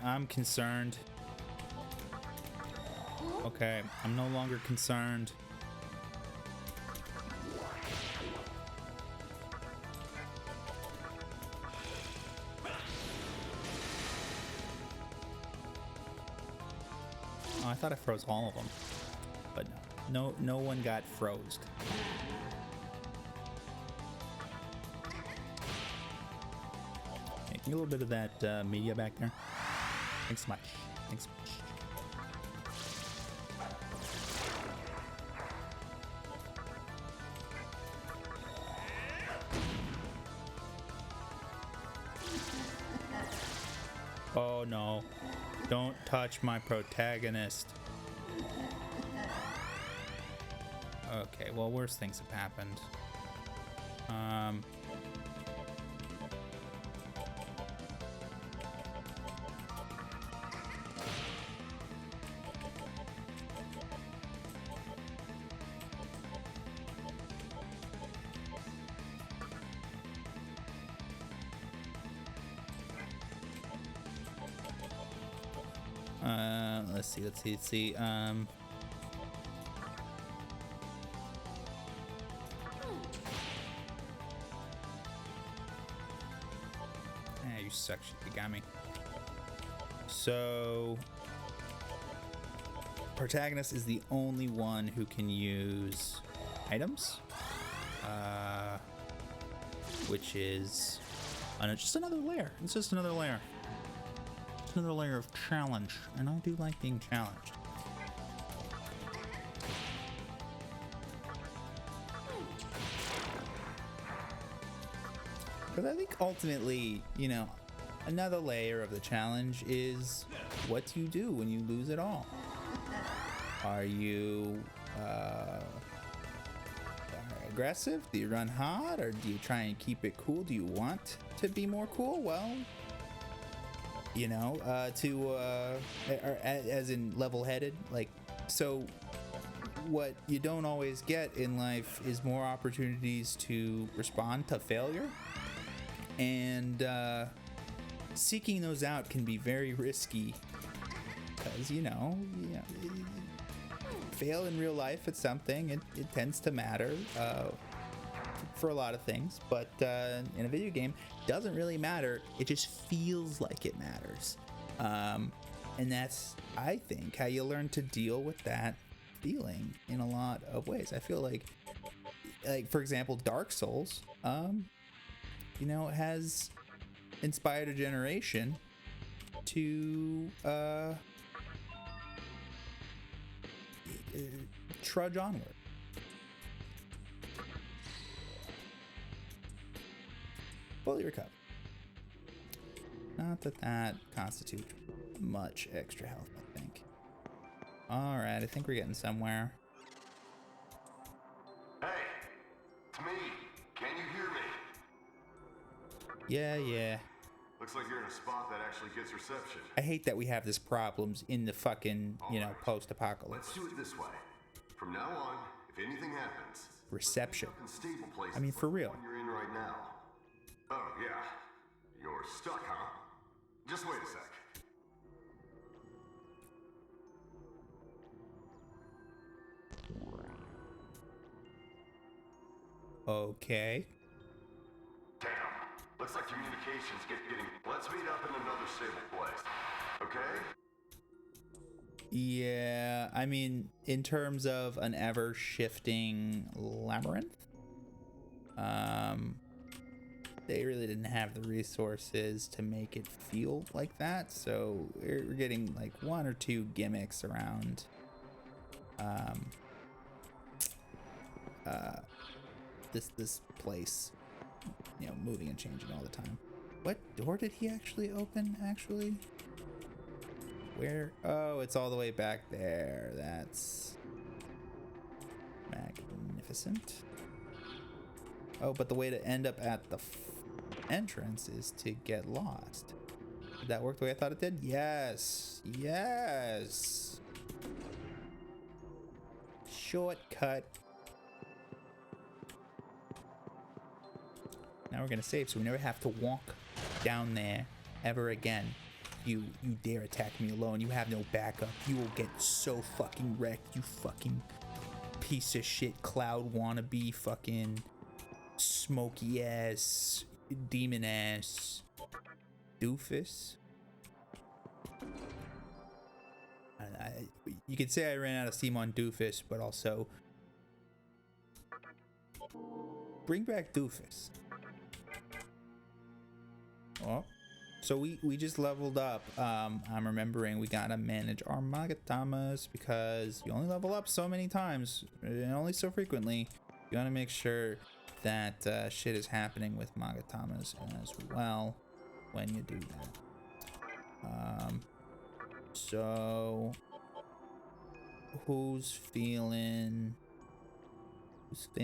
I'm concerned. Okay, I'm no longer concerned. Oh, I thought I froze all of them, but no one got froze. Hey, a little bit of that media back there. Thanks so much. Thanks so much. Oh no, don't touch my protagonist. Okay, well, worse things have happened. Let's see. You suck, Megami. So, protagonist is the only one who can use items, which is just another layer. It's just another layer. It's another layer of challenge, and I do like being challenged. Because I think ultimately, you know, another layer of the challenge is what do you do when you lose it all? Are you aggressive? Do you run hard, or do you try and keep it cool? Do you want to be more cool? Well, you know, as in level-headed, like, so what you don't always get in life is more opportunities to respond to failure, and seeking those out can be very risky, because you know, fail in real life at something, it tends to matter for a lot of things, but in a video game, it doesn't really matter. It just feels like it matters, and that's, I think, how you learn to deal with that feeling in a lot of ways. I feel like for example, Dark Souls, you know, has inspired a generation to trudge onward. Fully recovered. Not that constitutes much extra health, I think. Alright, I think we're getting somewhere. Hey, it's me. Can you hear me? Yeah. Looks like you're in a spot that actually gets reception. I hate that we have this problems in the fucking, you know, post-apocalypse. Let's do it this way. From now on, if anything happens, Reception. stable places I mean, for real. you're in right now. Oh, yeah. You're stuck, huh? Just wait a sec. Okay. Damn. Looks like communications getting... Let's meet up in another stable place. Okay? Yeah, I mean, in terms of an ever-shifting labyrinth, they really didn't have the resources to make it feel like that, so we're getting like one or two gimmicks around this place, you know, moving and changing all the time. What door did he actually open, actually? Where? Oh, it's all the way back there. That's magnificent. Oh, but the way to end up at the entrance is to get lost. Did that work the way I thought it did? Yes. Yes. Shortcut. Now we're gonna save so we never have to walk down there ever again. You dare attack me alone. You have no backup. You will get so fucking wrecked, you fucking piece of shit cloud wannabe fucking smoky ass demon ass doofus. You could say I ran out of steam on doofus, but also bring back doofus. Oh, so we just leveled up. I'm remembering we gotta manage our Magatamas because you only level up so many times and only so frequently. You wanna make sure that shit is happening with Magatamas as well when you do that. So who's feeling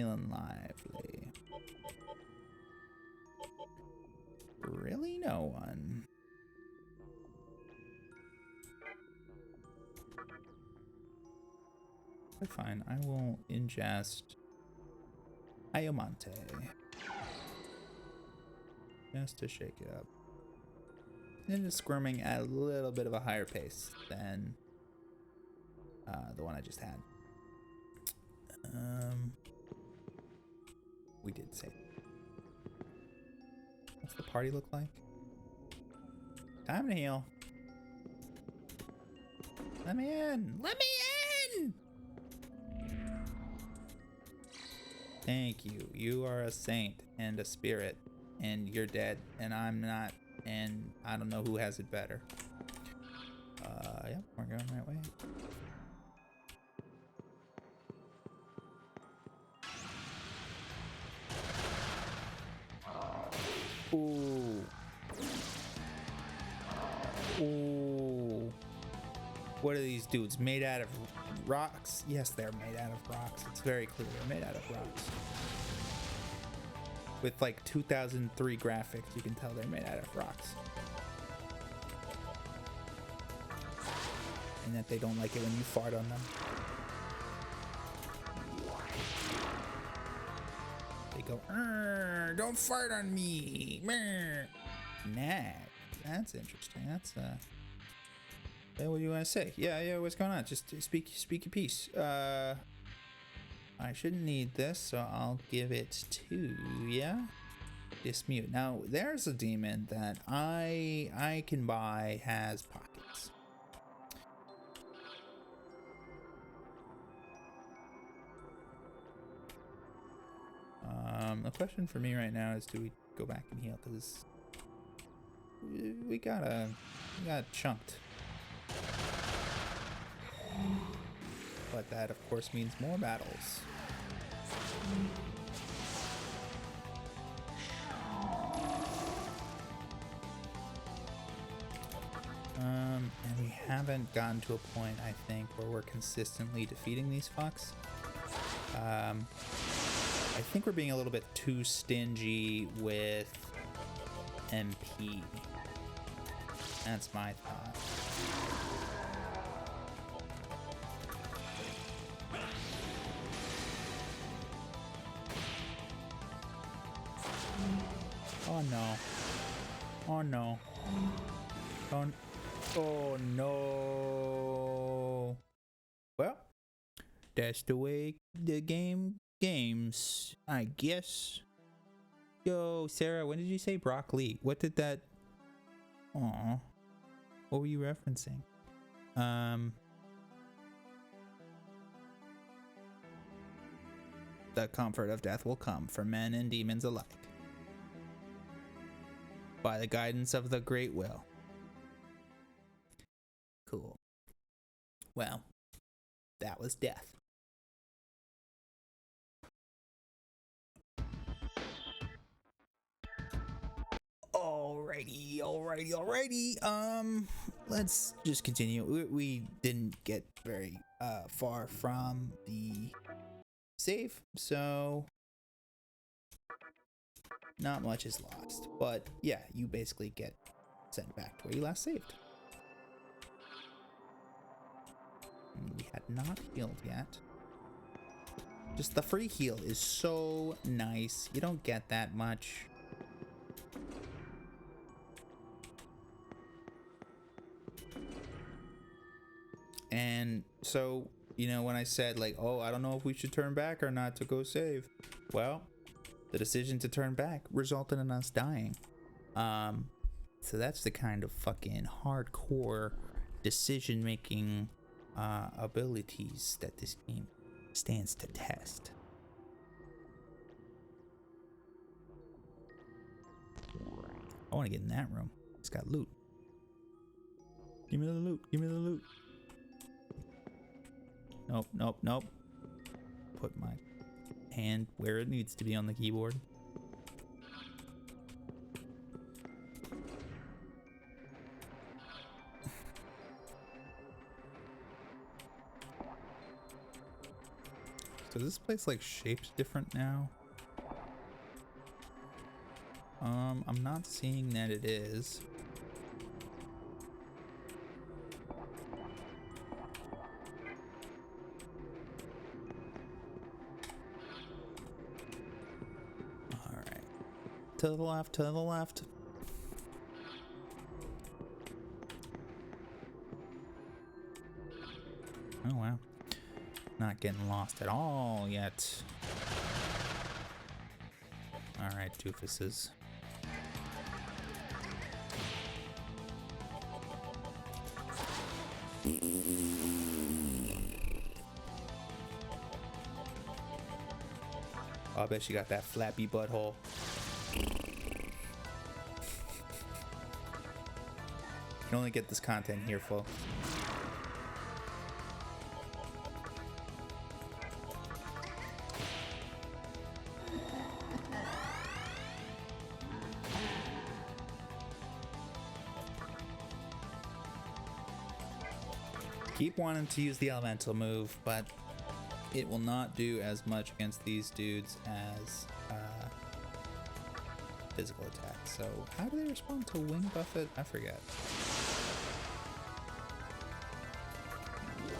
lively? Really, no one. Fine, I will ingest Ayomante just to shake it up. And it's squirming at a little bit of a higher pace than the one I just had. We did say. What's the party look like? Time to heal. Let me in! Let me in! Thank you. You are a saint and a spirit, and you're dead, and I'm not, and I don't know who has it better. Yep, we're going the right way. Ooh. Ooh. What are these dudes? Made out of rocks? Yes, they're made out of rocks. It's very clear they're made out of rocks. With like 2003 graphics, you can tell they're made out of rocks. And that they don't like it when you fart on them. They go, don't fart on me. Nag. That's interesting. That's hey, what do you want to say? Yeah, what's going on? Just speak your piece. I shouldn't need this, so I'll give it to ya. Dismute. Now, there's a demon that I can buy has pockets. The question for me right now is, do we go back and heal? Because we got chunked. But that, of course, means more battles. And we haven't gotten to a point, I think, where we're consistently defeating these fucks. I think we're being a little bit too stingy with MP. That's my thought. Oh no. Oh no. Don't. Oh no. Well, that's the way the games, I guess. Yo, Sarah, when did you say broccoli? What did that? Aw. What were you referencing? The comfort of death will come for men and demons alike. By the guidance of the great will. Cool. Well, that was death. Alrighty. let's just continue. We didn't get very far from the save, so not much is lost. But yeah, you basically get sent back to where you last saved. We had not healed yet. Just the free heal is so nice. You don't get that much. And so, you know, when I said like, oh, I don't know if we should turn back or not to go save. Well, the decision to turn back resulted in us dying. So that's the kind of fucking hardcore decision-making abilities that this game stands to test. I want to get in that room. It's got loot. Give me the loot. Give me the loot. Nope, nope, nope. Put my hand where it needs to be on the keyboard. So this place like shaped different now? I'm not seeing that it is. Alright. To the left, to the left. Oh wow. Not getting lost at all yet. Alright, doofuses. Oh, I bet she got that flappy butthole. You can only get this content here, folks. Keep wanting to use the elemental move, but it will not do as much against these dudes as physical attacks. So how do they respond to wing buffet? I forget.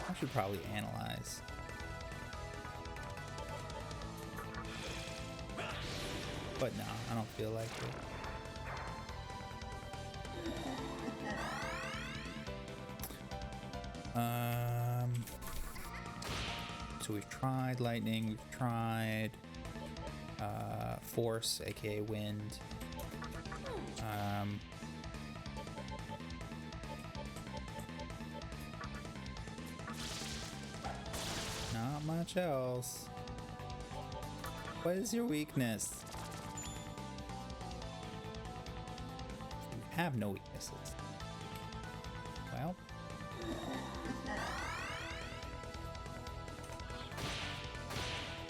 I should probably analyze. But no, I don't feel like it. So we've tried lightning, we've tried force, aka wind. Not much else. What is your weakness? You have no weaknesses. Well.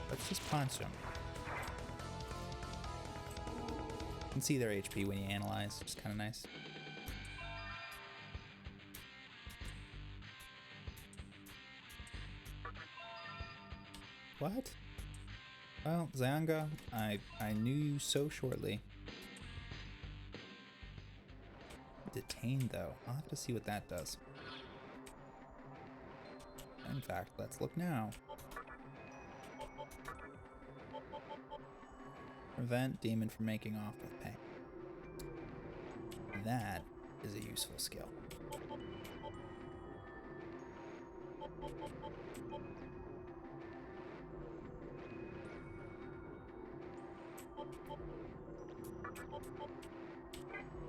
Let's just punch them. You can see their HP when you analyze, which is kind of nice. What? Well, Zanga, I knew you so shortly. Detained though. I'll have to see what that does. In fact, let's look now. Prevent demon from making off with pain. That is a useful skill.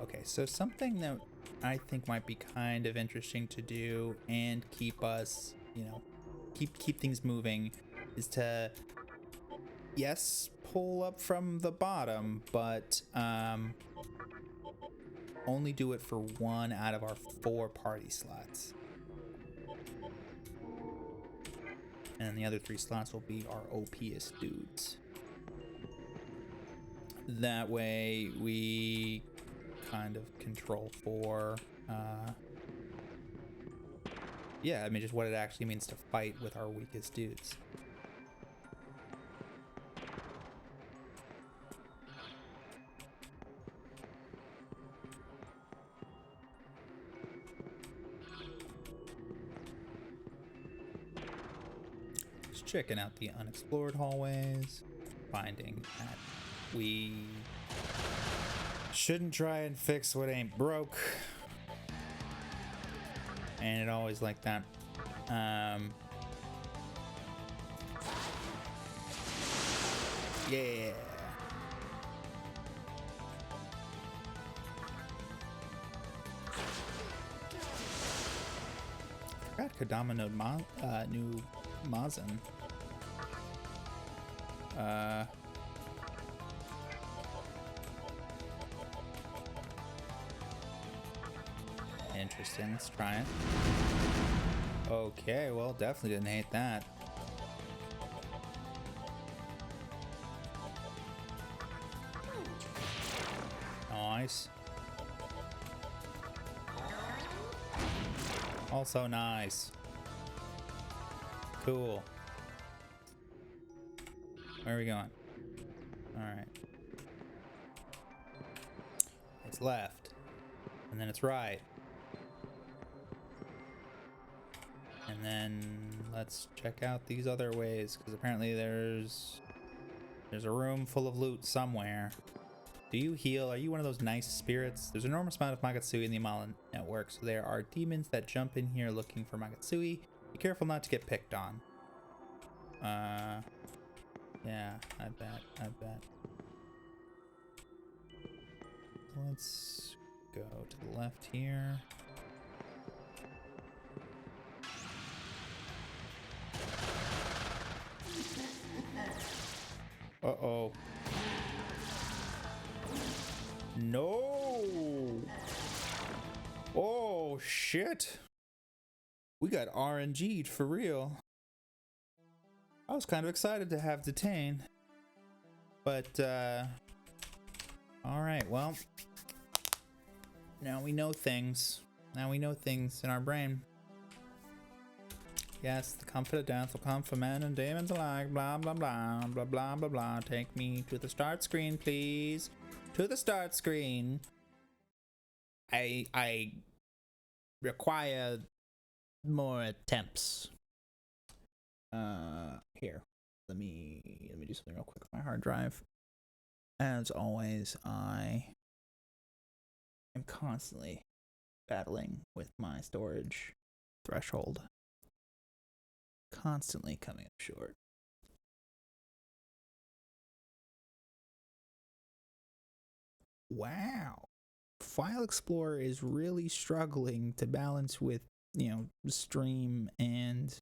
Okay, so something that I think might be kind of interesting to do and keep us, you know, keep things moving is to, yes, pull up from the bottom, but only do it for 1 out of our 4 party slots. And the other 3 slots will be our OP'est dudes. That way we kind of control for yeah, I mean, just what it actually means to fight with our weakest dudes. Just checking out the unexplored hallways, finding that we shouldn't try and fix what ain't broke. And it always like that. Yeah. Forgot Kodama knew Mazen. Interesting. Let's try it. Okay, well, definitely didn't hate that. Nice. Also nice. Cool. Where are we going? Alright. It's left. And then it's right. And then let's check out these other ways, because apparently there's a room full of loot somewhere. Do you heal? Are you one of those nice spirits? There's an enormous amount of Magatsui in the Amala network, so there are demons that jump in here looking for Magatsui. Be careful not to get picked on. Yeah, I bet. Let's go to the left here. Uh-oh. No! Oh, shit. We got RNG'd for real. I was kind of excited to have Detain. But, alright, well. Now we know things. Now we know things in our brain. Yes, the comfort of death will come for men and demons alike. Blah, blah, blah, blah, blah, blah, blah. Take me to the start screen, please. To the start screen. I require more attempts. Here. Let me do something real quick with my hard drive. As always, I am constantly battling with my storage threshold. Constantly coming up short. Wow. File Explorer is really struggling to balance with, stream and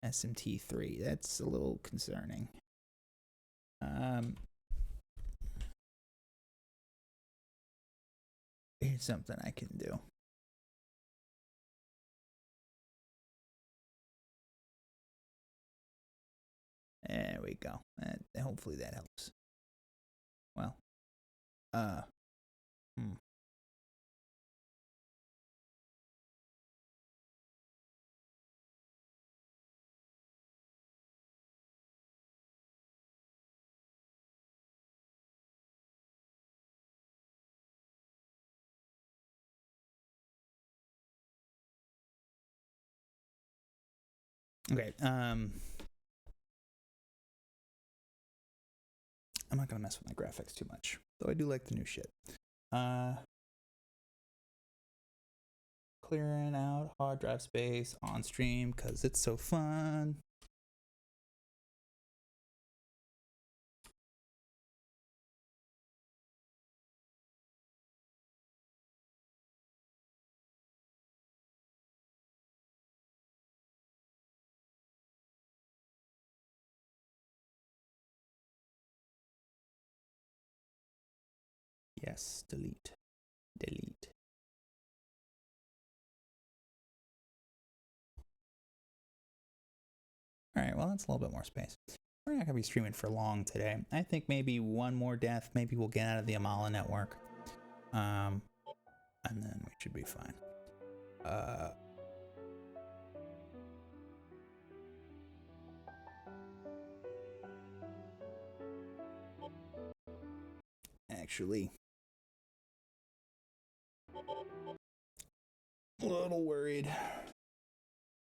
SMT3. That's a little concerning. Here's something I can do. There we go. Hopefully that helps. Well, okay, I'm not gonna mess with my graphics too much, though I do like the new shit. Clearing out hard drive space on stream because it's so fun. Yes, delete. Alright, well, that's a little bit more space. We're not going to be streaming for long today. I think maybe one more death. Maybe we'll get out of the Amala network. And then we should be fine. actually. A little worried.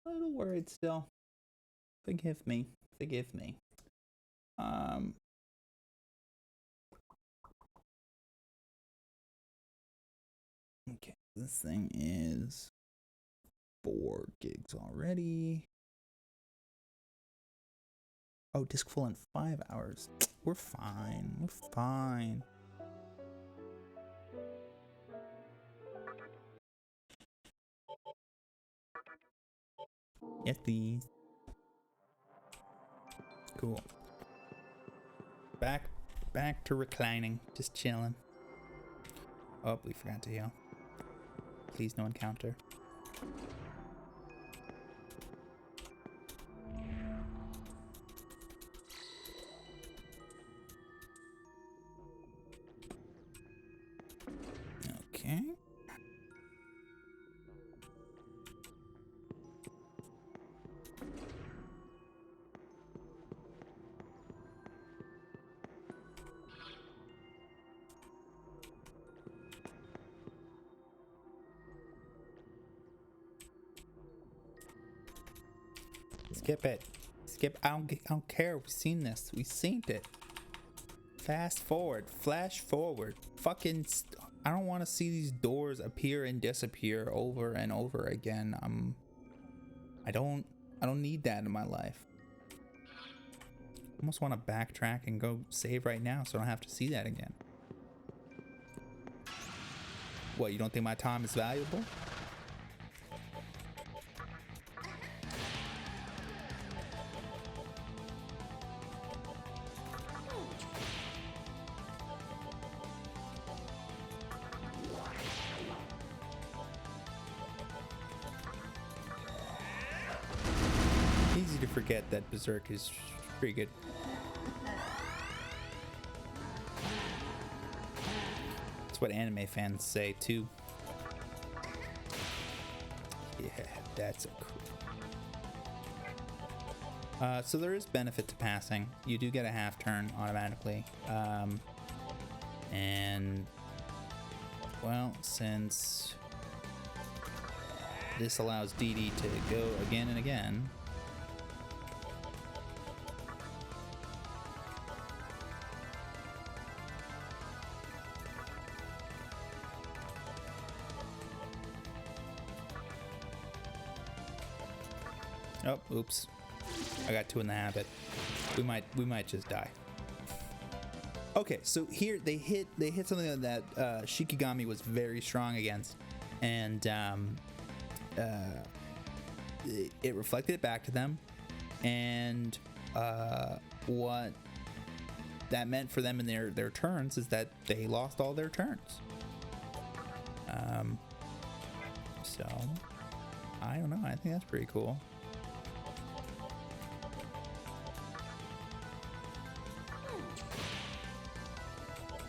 A little worried still. Forgive me. Forgive me. Okay, this thing is 4 gigs already. Oh, disk full in 5 hours. We're fine. We're fine. Yes, please. Cool. Back to reclining. Just chilling. Oh, we forgot to heal. Please no encounter. Okay. Skip it. Skip. I don't care. We've seen this. We've seen it. Fast forward. Flash forward. Fucking. I don't want to see these doors appear and disappear over and over again. I don't need that in my life. I almost want to backtrack and go save right now so I don't have to see that again. What, you don't think my time is valuable? Easy to forget that Berserk is pretty good. That's what anime fans say too. Yeah, that's a cool. So there is benefit to passing. You do get a half turn automatically. And well, since this allows DD to go again and again, oh, oops. I got 2 in the habit. We might just die. Okay, so here they hit something that Shikigami was very strong against, and it reflected it back to them, and what that meant for them in their turns is that they lost all their turns. So I don't know. I think that's pretty cool.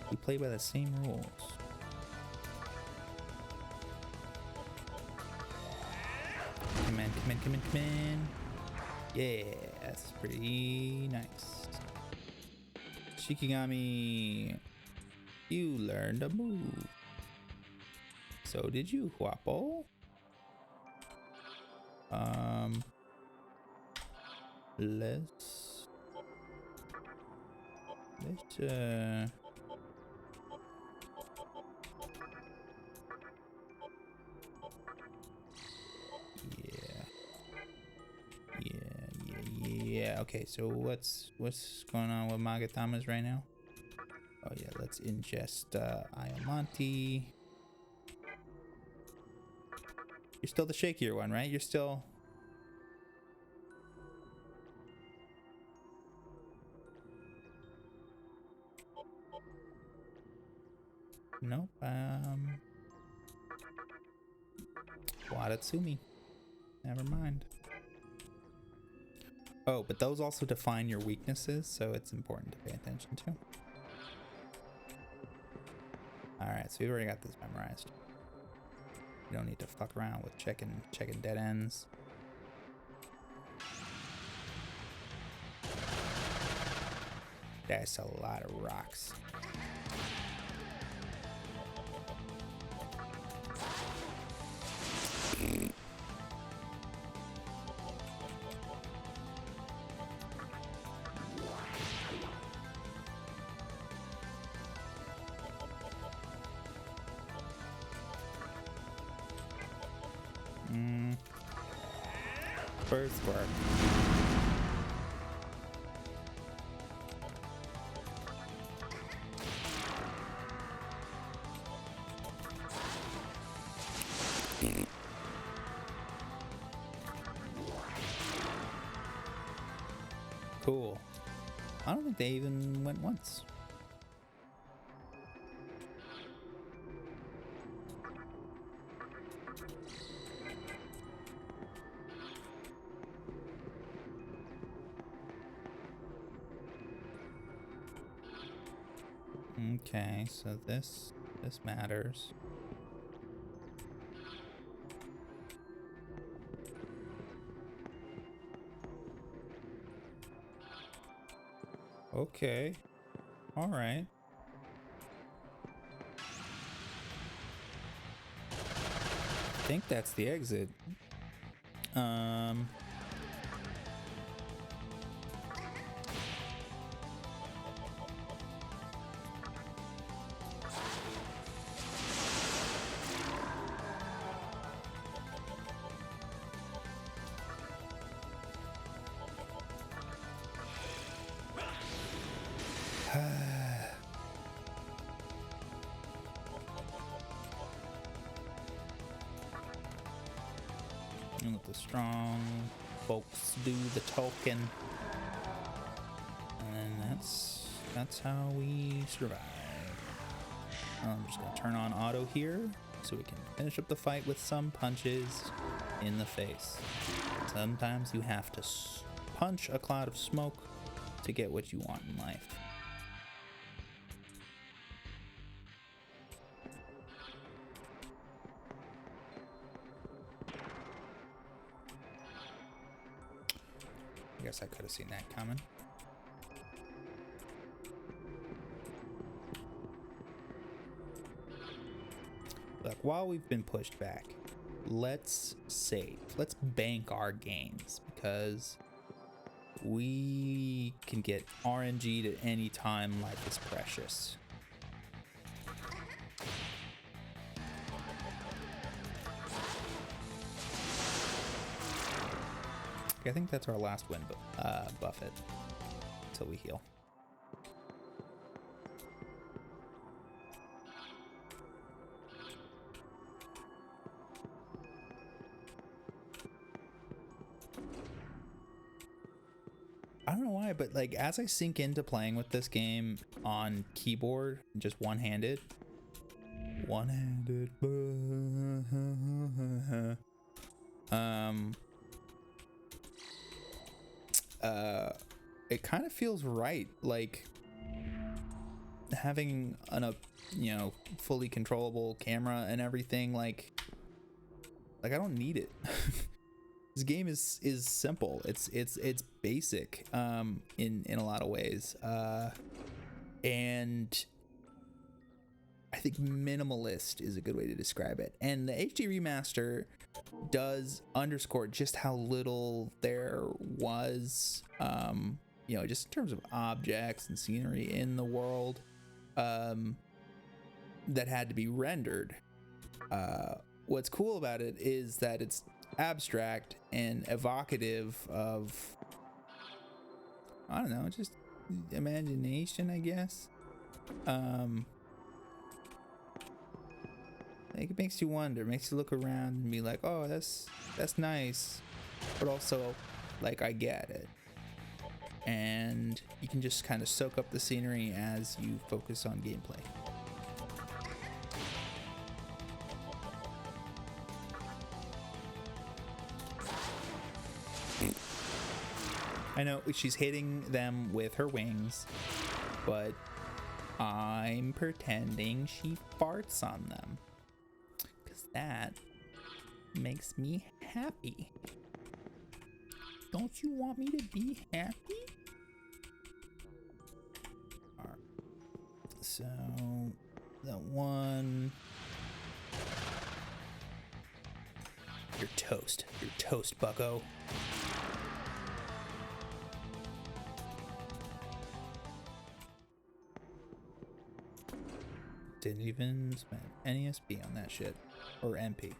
We play by the same rules. Come in, come in, come in, come in. Yeah, that's pretty nice. Shikigami, you learned a move. So did you, Huapo? Let's yeah. Okay, so what's going on with Magatamas right now? Oh yeah, let's ingest Ayamonte. You're still the shakier one, right? You're still... Nope. Wadatsumi. Never mind. Oh, but those also define your weaknesses, so it's important to pay attention to. Alright, so we've already got this memorized. We don't need to fuck around with checking dead ends. That's a lot of rocks. First spark. Cool. I don't think they even went once. Okay, so this matters. Okay. All right. I think that's the exit. And let the strong folks do the talking, and that's how we survive. I'm just gonna turn on auto here so we can finish up the fight with some punches in the face. Sometimes you have to punch a cloud of smoke to get what you want in life. I guess I could have seen that coming. Look, while we've been pushed back, let's save. Let's bank our gains because we can get RNG'd at any time. Life is precious. I think that's our last win, Buffett, until we heal. I don't know why, but like as I sink into playing with this game on keyboard, just one-handed, it kind of feels right, like having a fully controllable camera and everything. Like I don't need it. This game is simple. It's basic in a lot of ways, and I think minimalist is a good way to describe it. And the HD remaster does underscore just how little there was, just in terms of objects and scenery in the world that had to be rendered. What's cool about it is that it's abstract and evocative of, I don't know, just imagination, I guess. Like it makes you wonder, makes you look around and be like, oh, that's nice, but also like I get it. And you can just kind of soak up the scenery as you focus on gameplay. I know she's hitting them with her wings, but I'm pretending she farts on them because that makes me happy. Don't you want me to be happy? All right. So that one. You're toast. You're toast, bucko. Didn't even spend any SP on that shit. Or MP.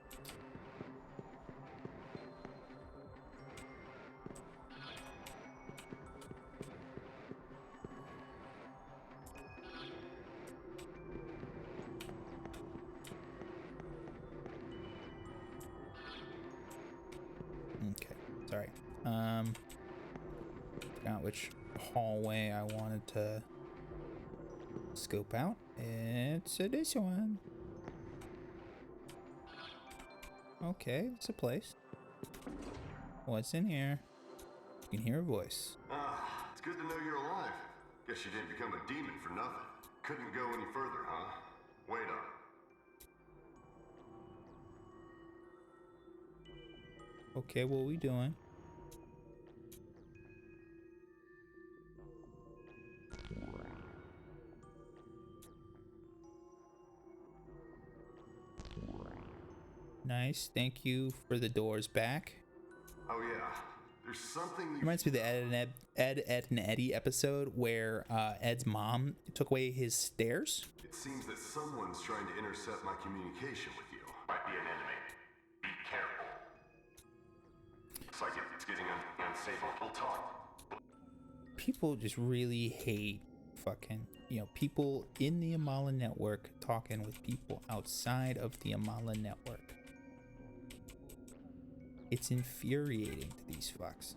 Sorry. Forgot which hallway I wanted to scope out. It's this one. Okay, it's a place. What's in here? You can hear a voice. Ah, it's good to know you're alive. Guess you didn't become a demon for nothing. Couldn't go any further, huh? Wait up. Okay, what are we doing? Nice, thank you for the doors back. Oh yeah, there's something you... Reminds me of the Ed and Eddie episode where Ed's mom took away his stairs. It seems that someone's trying to intercept my communication with you. Might be an enemy. Be careful. Looks like it's getting unstable. We'll talk. People just really hate fucking, people in the Amala network talking with people outside of the Amala network. It's infuriating to these fucks.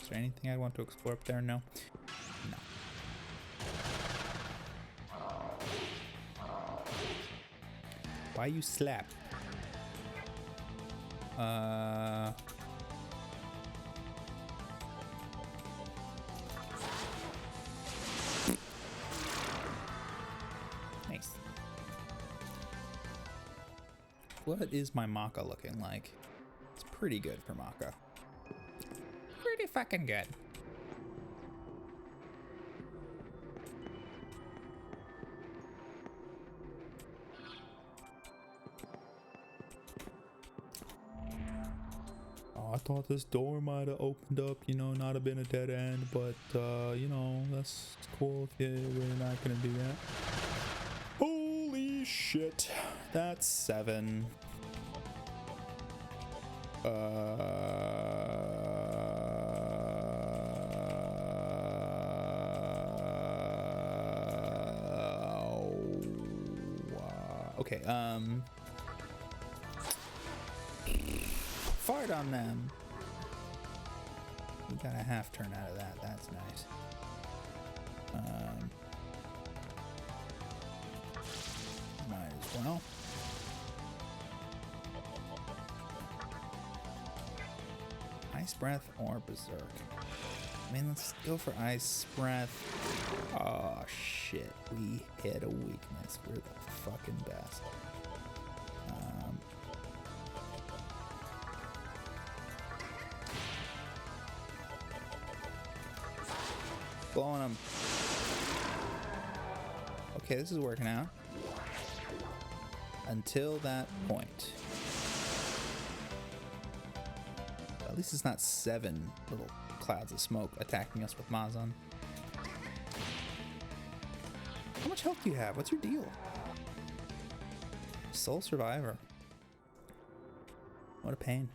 Is there anything I want to explore up there? No. No. Why you slap? Nice. What is my Maka looking like? It's pretty good for Maka. Pretty fucking good. I thought this door might have opened up, not have been a dead end, but, that's cool if you're really not gonna do that. Holy shit, that's 7. Okay, fart on them. We got a half turn out of that. That's nice. Might as well. Ice breath or berserk. I mean, let's go for ice breath. Oh shit, we hit a weakness. We're the fucking best. Blowing them. Okay, this is working out. Until that point. At least it's not 7 little clouds of smoke attacking us with Mazan. How much health do you have? What's your deal? Soul Survivor. What a pain.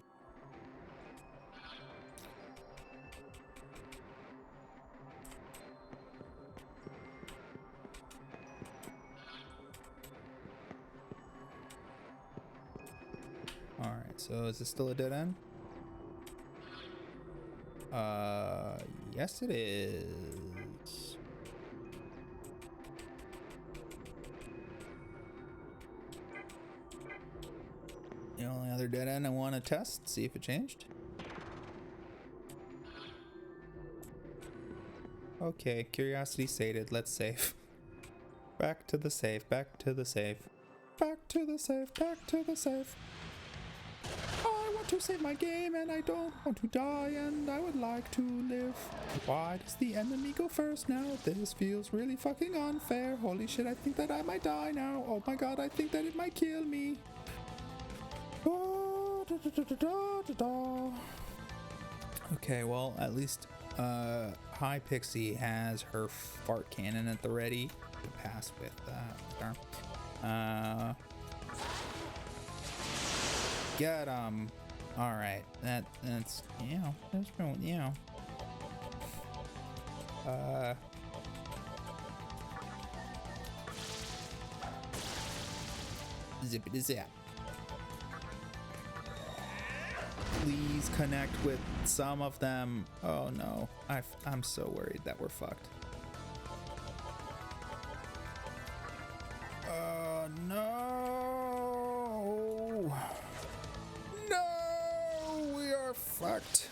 Alright, so is this still a dead end? Yes it is. The only other dead end I want to test, see if it changed. Okay, curiosity sated, let's save. Back to the save, back to the save. Back to the save, back to the save. I want to save my game and I don't want to die and I would like to live. Why does the enemy go first now? This feels really fucking unfair. Holy shit, I think that I might die now. Oh my god, I think that it might kill me. Okay, well, at least High Pixie has her fart cannon at the ready to pass with Star. Get alright, that's that's really, Zippity zap. Please connect with some of them. Oh no, I'm so worried that we're fucked. No! No! We are fucked.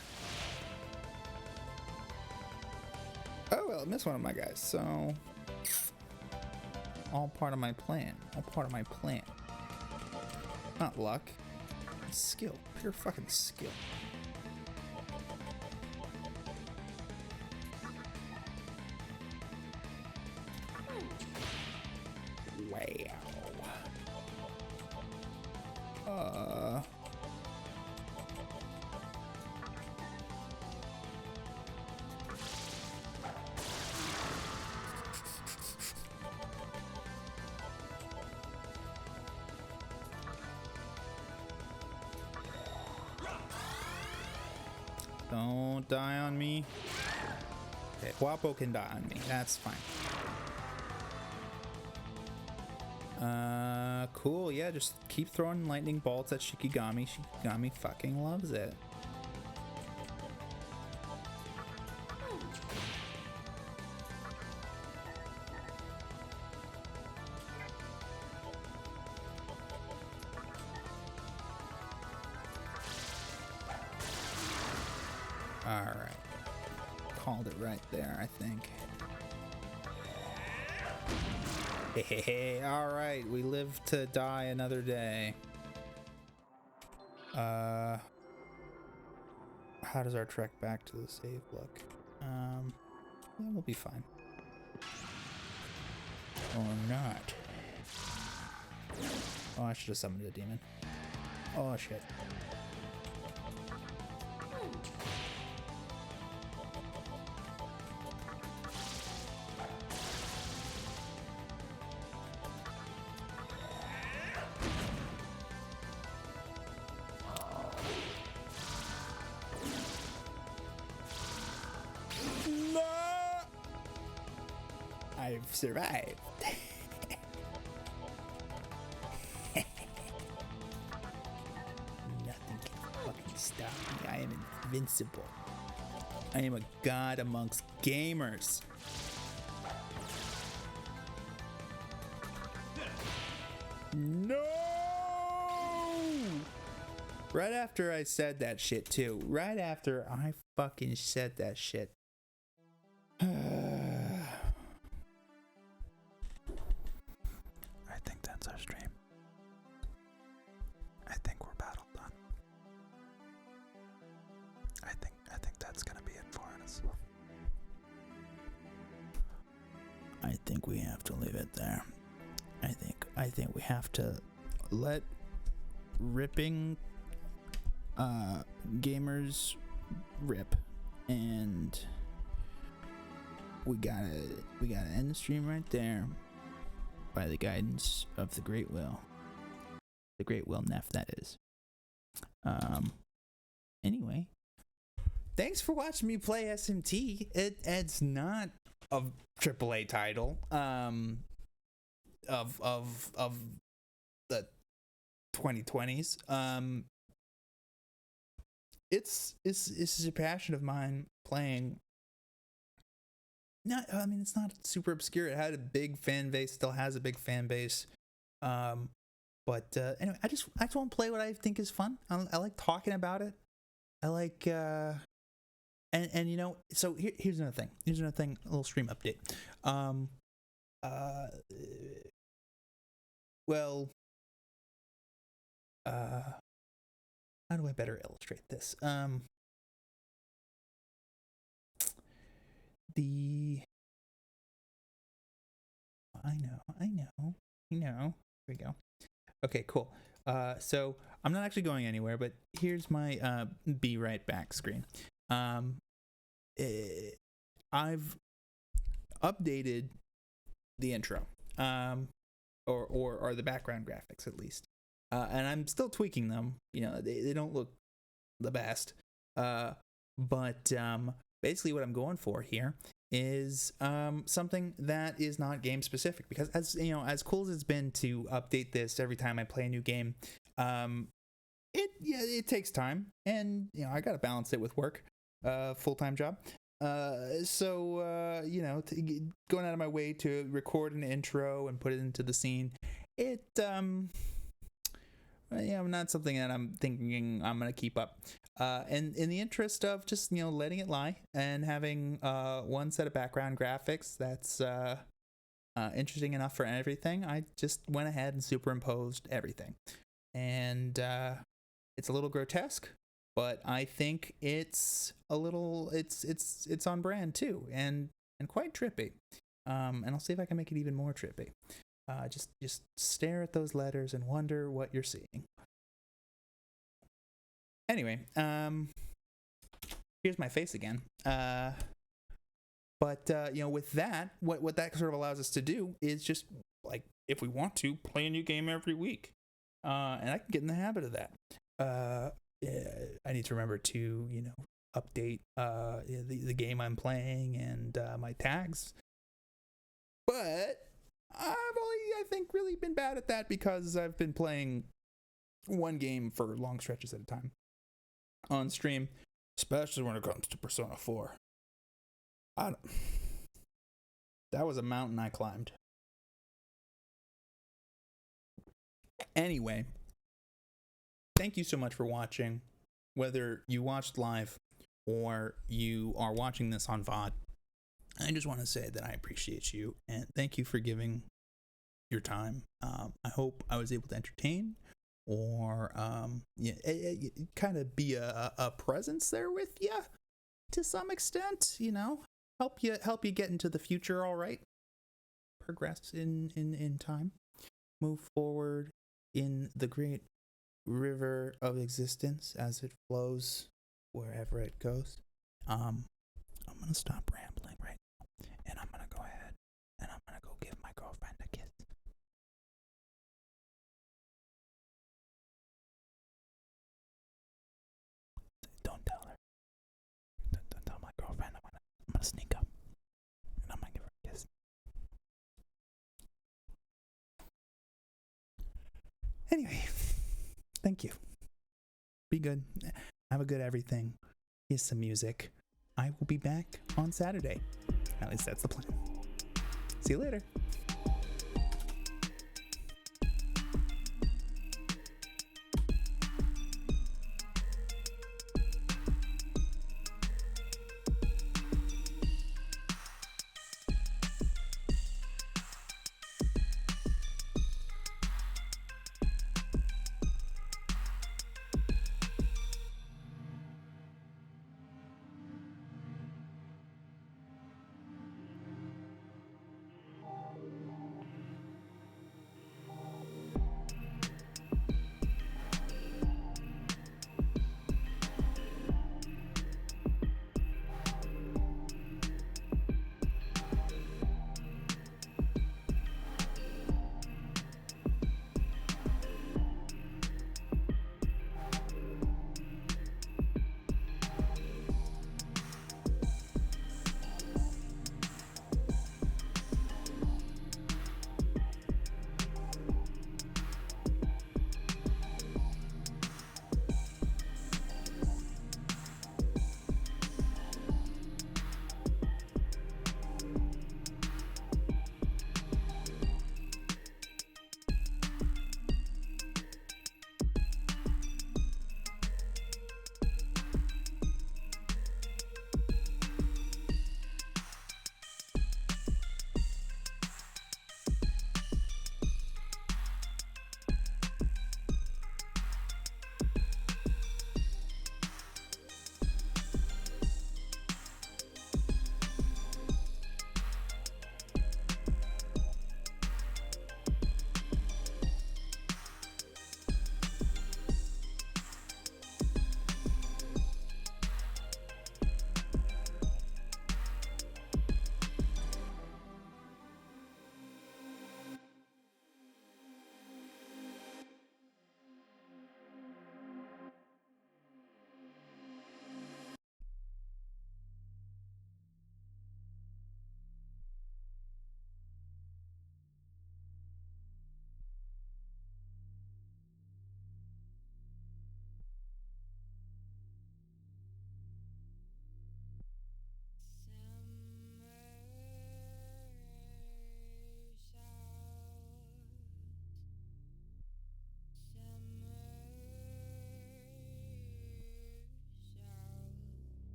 Oh well, I missed one of my guys, so all part of my plan. All part of my plan. Not luck. Skill. Pure fucking skill. Wow. Don't die on me. Okay, Guapo can die on me. That's fine. Cool. Yeah, just keep throwing lightning bolts at Shikigami. Shikigami fucking loves it. Alright. Called it right there, I think. Hey, alright. We live to die another day. How does our trek back to the save look? Yeah, we'll be fine. Or not. Oh, I should have summoned a demon. Oh, shit. I've survived. Nothing can fucking stop me. I am invincible. I am a god amongst gamers. No! Right after I said that shit too. Right after I fucking said that shit. I think that's our stream. I think we're battle done. I think that's gonna be it for us. I think we have to leave it there. I think we have to let ripping gamers rip, and we gotta end the stream right there by the guidance of the Great Will. The Great Will Neff, that is. Anyway, thanks for watching me play SMT. It's not a AAA title of the 2020s. It's a passion of mine playing. Not, I mean, it's not super obscure. It had a big fan base, still has a big fan base. But anyway, I just want to play what I think is fun. I like talking about it. I like and you know, so here's another thing. A little stream update. Well, how do I better illustrate this? I know. Here we go. Okay, cool. So I'm not actually going anywhere, but here's my be right back screen. I've updated the intro, or the background graphics at least, and I'm still tweaking them. You know, they don't look the best, but basically what I'm going for here is something that is not game specific, because as you know, as cool as it's been to update this every time I play a new game, it takes time, and you know, I gotta balance it with work, full-time job. So you know, going out of my way to record an intro and put it into the scene, it yeah, not something that I'm thinking I'm gonna keep up. And in the interest of just, you know, letting it lie and having one set of background graphics that's interesting enough for everything, I just went ahead and superimposed everything. And it's a little grotesque, but I think it's a little it's on brand too, and quite trippy. And I'll see if I can make it even more trippy. Just stare at those letters and wonder what you're seeing. Anyway, here's my face again. But you know, with that, what that sort of allows us to do is just, like, if we want to, play a new game every week. And I can get in the habit of that. I need to remember to, you know, update the game I'm playing and my tags. But I've only, I think, really been bad at that because I've been playing one game for long stretches at a time on stream, especially when it comes to Persona 4. That was a mountain I climbed. Anyway, thank you so much for watching. Whether you watched live or you are watching this on VOD, I just want to say that I appreciate you and thank you for giving your time. I hope I was able to entertain or kind of be a presence there with you to some extent, you know, help you get into the future, all right, progress in time, move forward in the great river of existence as it flows wherever it goes. I'm gonna stop rambling right now, and I'm gonna go ahead and I'm gonna go give my girlfriend a kiss. Don't tell her. Don't tell my girlfriend. I'm gonna sneak up and I'm gonna give her a kiss. Anyway, thank you. Be good. Have a good everything. Here's some music. I will be back on Saturday. At least that's the plan. See you later.